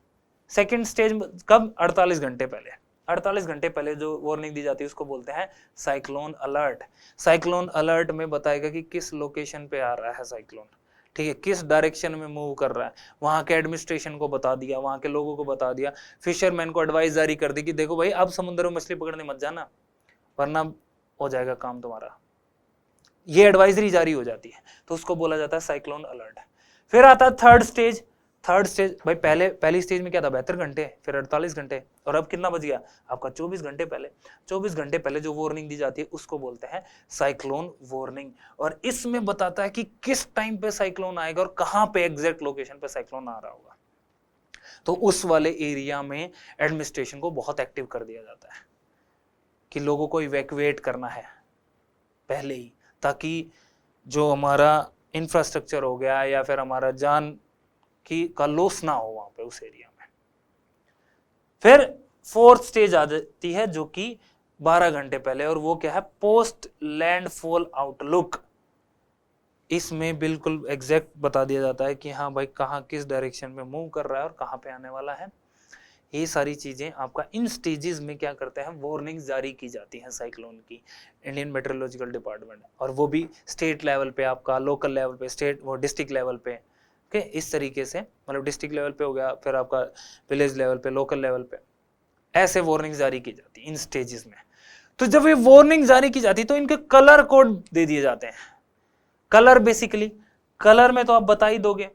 कब, 48 घंटे पहले, 48 घंटे पहले जो वार्निंग दी जाती है उसको बोलते हैं साइक्लोन अलर्ट। साइक्लोन अलर्ट में बताएगा कि किस लोकेशन पे आ रहा है साइक्लोन, ठीक है, किस डायरेक्शन में मूव कर रहा है, वहां के एडमिनिस्ट्रेशन को बता दिया, वहां के लोगों को बता दिया, फिशरमैन को एडवाइस जारी कर दी कि देखो भाई अब समुद्र में मछली पकड़ने मत जाना वरना हो जाएगा काम तुम्हारा, ये एडवाइजरी जारी हो जाती है, तो उसको बोला जाता है साइक्लोन अलर्ट। फिर आता है थर्ड स्टेज भाई पहली स्टेज में क्या था, 72 घंटे, फिर 48 घंटे, और अब कितना बच गया आपका, 24 घंटे पहले। 24 घंटे पहले जो वार्निंग दी जाती है उसको बोलते हैं साइक्लोन वार्निंग, और इसमें बताता है कि किस टाइम पे साइक्लोन आएगा और कहां पे एग्जैक्ट लोकेशन पे साइक्लोन आ रहा होगा। तो उस वाले एरिया में एडमिनिस्ट्रेशन को बहुत एक्टिव कर दिया जाता है कि लोगों को इवैक्यूएट करना है पहले ही, ताकि जो हमारा इंफ्रास्ट्रक्चर हो गया या फिर हमारा जान की का लॉस ना हो वहां पे उस एरिया में। फिर फोर्थ स्टेज आ जाती है जो कि 12 घंटे पहले, और वो क्या है, पोस्ट लैंडफॉल आउटलुक। इसमें बिल्कुल एग्जैक्ट बता दिया जाता है कि हाँ भाई कहाँ किस डायरेक्शन में मूव कर रहा है और कहाँ पे आने वाला है। ये सारी चीजें आपका इन स्टेजेस में क्या करते हैं, वार्निंग जारी की जाती है साइक्लोन की, इंडियन मेट्रोलॉजिकल डिपार्टमेंट, और वो भी स्टेट लेवल पे, आपका लोकल लेवल पे, स्टेट वो डिस्ट्रिक्ट लेवल पे, ओके, इस तरीके से, मतलब डिस्ट्रिक्ट लेवल पे हो गया, फिर आपका विलेज लेवल पे, लोकल लेवल पे, ऐसे वार्निंग जारी की जाती है इन स्टेजेस में। तो जब ये वार्निंग जारी की जाती है तो इनके कलर कोड दे दिए जाते हैं। कलर बेसिकली, कलर में तो आप बता ही दोगे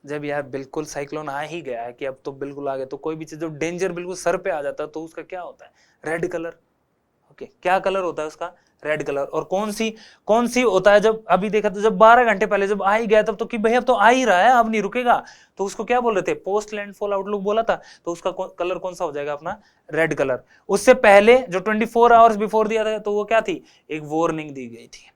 जब यार बिल्कुल साइक्लोन आ ही गया है कि अब तो बिल्कुल आ गया, तो कोई भी चीज जब डेंजर बिल्कुल सर पे आ जाता है तो उसका क्या होता है, रेड कलर। ओके, क्या कलर होता है उसका, रेड कलर। और कौन सी होता है, जब अभी देखा तो जब 12 घंटे पहले जब आ ही गया तब तो कि भाई अब तो आ ही रहा है, अब नहीं रुकेगा, तो उसको क्या बोल रहे थे, पोस्ट लैंडफॉल आउटलुक बोला था, तो उसका कलर कौन सा हो जाएगा अपना, रेड कलर। उससे पहले जो 24 आवर्स बिफोर दिया था तो वो क्या थी, एक वार्निंग दी गई थी।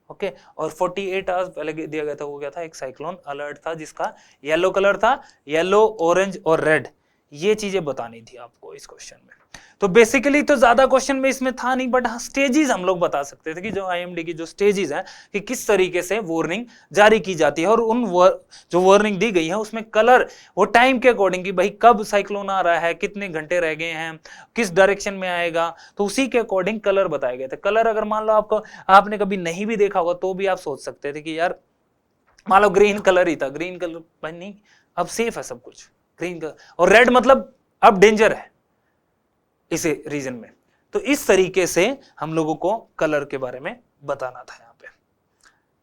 ओके, और 48 आवर्स पहले दिया गया था, वो क्या था, एक साइक्लोन अलर्ट था जिसका येलो कलर था, येलो, ऑरेंज और रेड, ये चीजें बतानी थी आपको इस क्वेश्चन में। तो बेसिकली तो ज्यादा क्वेश्चन में इसमें था नहीं, बट हाँ स्टेजेस हम लोग बता सकते थे कि जो आईएमडी की जो स्टेजेस हैं कि किस तरीके से वार्निंग जारी की जाती है, और उन जो वार्निंग दी गई है उसमें कलर वो टाइम के अकॉर्डिंग कि भाई कब साइक्लोन आ रहा है, कितने घंटे रह गए हैं, किस डायरेक्शन में आएगा, तो उसी के अकॉर्डिंग कलर बताए गए थे। कलर अगर मान लो आपको, आपने कभी नहीं भी देखा होगा तो भी आप सोच सकते थे कि यार मान लो ग्रीन कलर ही था, ग्रीन कलर भाई नहीं, अब सेफ है सब कुछ, ग्रीन कलर, और रेड मतलब अब डेंजर है इसे रीजन में। तो इस तरीके से हम लोगों को कलर के बारे में बताना था यहाँ पे,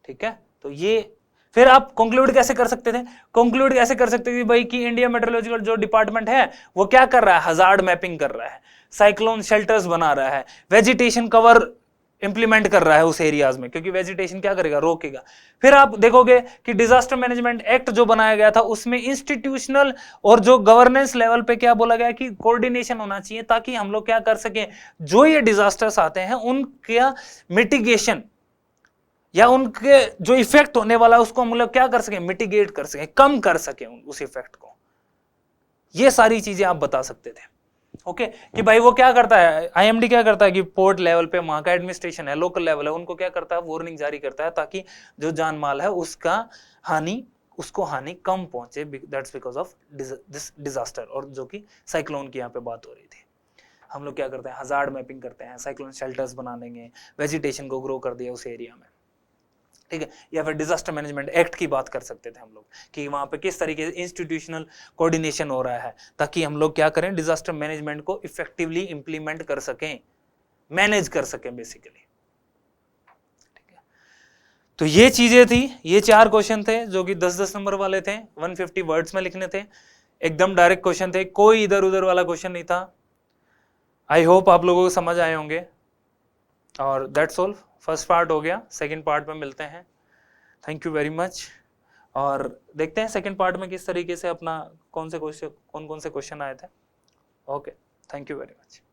ठीक है। तो ये फिर आप कंक्लूड कैसे कर सकते थे, कंक्लूड कैसे कर सकते थे भाई कि इंडिया मेट्रोलॉजिकल जो डिपार्टमेंट है वो क्या कर रहा है, हजार्ड मैपिंग कर रहा है, साइक्लोन शेल्टर्स बना रहा है, वेजिटेशन कवर इंप्लीमेंट कर रहा है उस एरियाज में, क्योंकि वेजिटेशन क्या करेगा, रोकेगा। फिर आप देखोगे कि डिजास्टर मैनेजमेंट एक्ट जो बनाया गया था उसमें इंस्टीट्यूशनल और जो गवर्नेंस लेवल पे क्या बोला गया कि कोऑर्डिनेशन होना चाहिए, ताकि हम लोग क्या कर सकें, जो ये डिजास्टर्स आते हैं उनका मिटिगेशन या उनके जो इफेक्ट होने वाला है उसको हम लोग क्या कर सकें, मिटिगेट कर सकें, कम कर सकें उस इफेक्ट को। ये सारी चीजें आप बता सकते थे। ओके, कि भाई वो क्या करता है, आईएमडी क्या करता है कि पोर्ट लेवल पे वहां का एडमिनिस्ट्रेशन है, लोकल लेवल है, उनको क्या करता है, वार्निंग जारी करता है ताकि जो जान माल है उसका उसको हानि कम पहुंचे, that's because of this disaster, और जो कि साइक्लोन की यहाँ पे बात हो रही थी। हम लोग क्या करते हैं, हजार्ड मैपिंग करते हैं, साइक्लोन शेल्टर्स बना देंगे, वेजिटेशन को ग्रो कर दिया उस एरिया में, ठीक है। या फिर डिजास्टर मैनेजमेंट एक्ट की बात कर सकते थे हम लोग कि वहां पे किस तरीके से इंस्टीट्यूशनल कोऑर्डिनेशन हो रहा है, ताकि हम लोग क्या करें, डिजास्टर मैनेजमेंट को इफेक्टिवली इंप्लीमेंट कर सकें, मैनेज कर सकें बेसिकली, ठीक है। तो ये चीजें थी, ये 4 क्वेश्चन थे जो कि 10-10 नंबर वाले थे, 150 वर्ड्स में लिखने थे, एकदम डायरेक्ट क्वेश्चन थे, कोई इधर उधर वाला क्वेश्चन नहीं था। आई होप आप लोगों को समझ आए होंगे, और दैट्स ऑल, फर्स्ट पार्ट हो गया, सेकंड पार्ट में मिलते हैं। थैंक यू वेरी मच, और देखते हैं सेकंड पार्ट में किस तरीके से अपना कौन कौन से क्वेश्चन आए थे। Okay, thank you very much.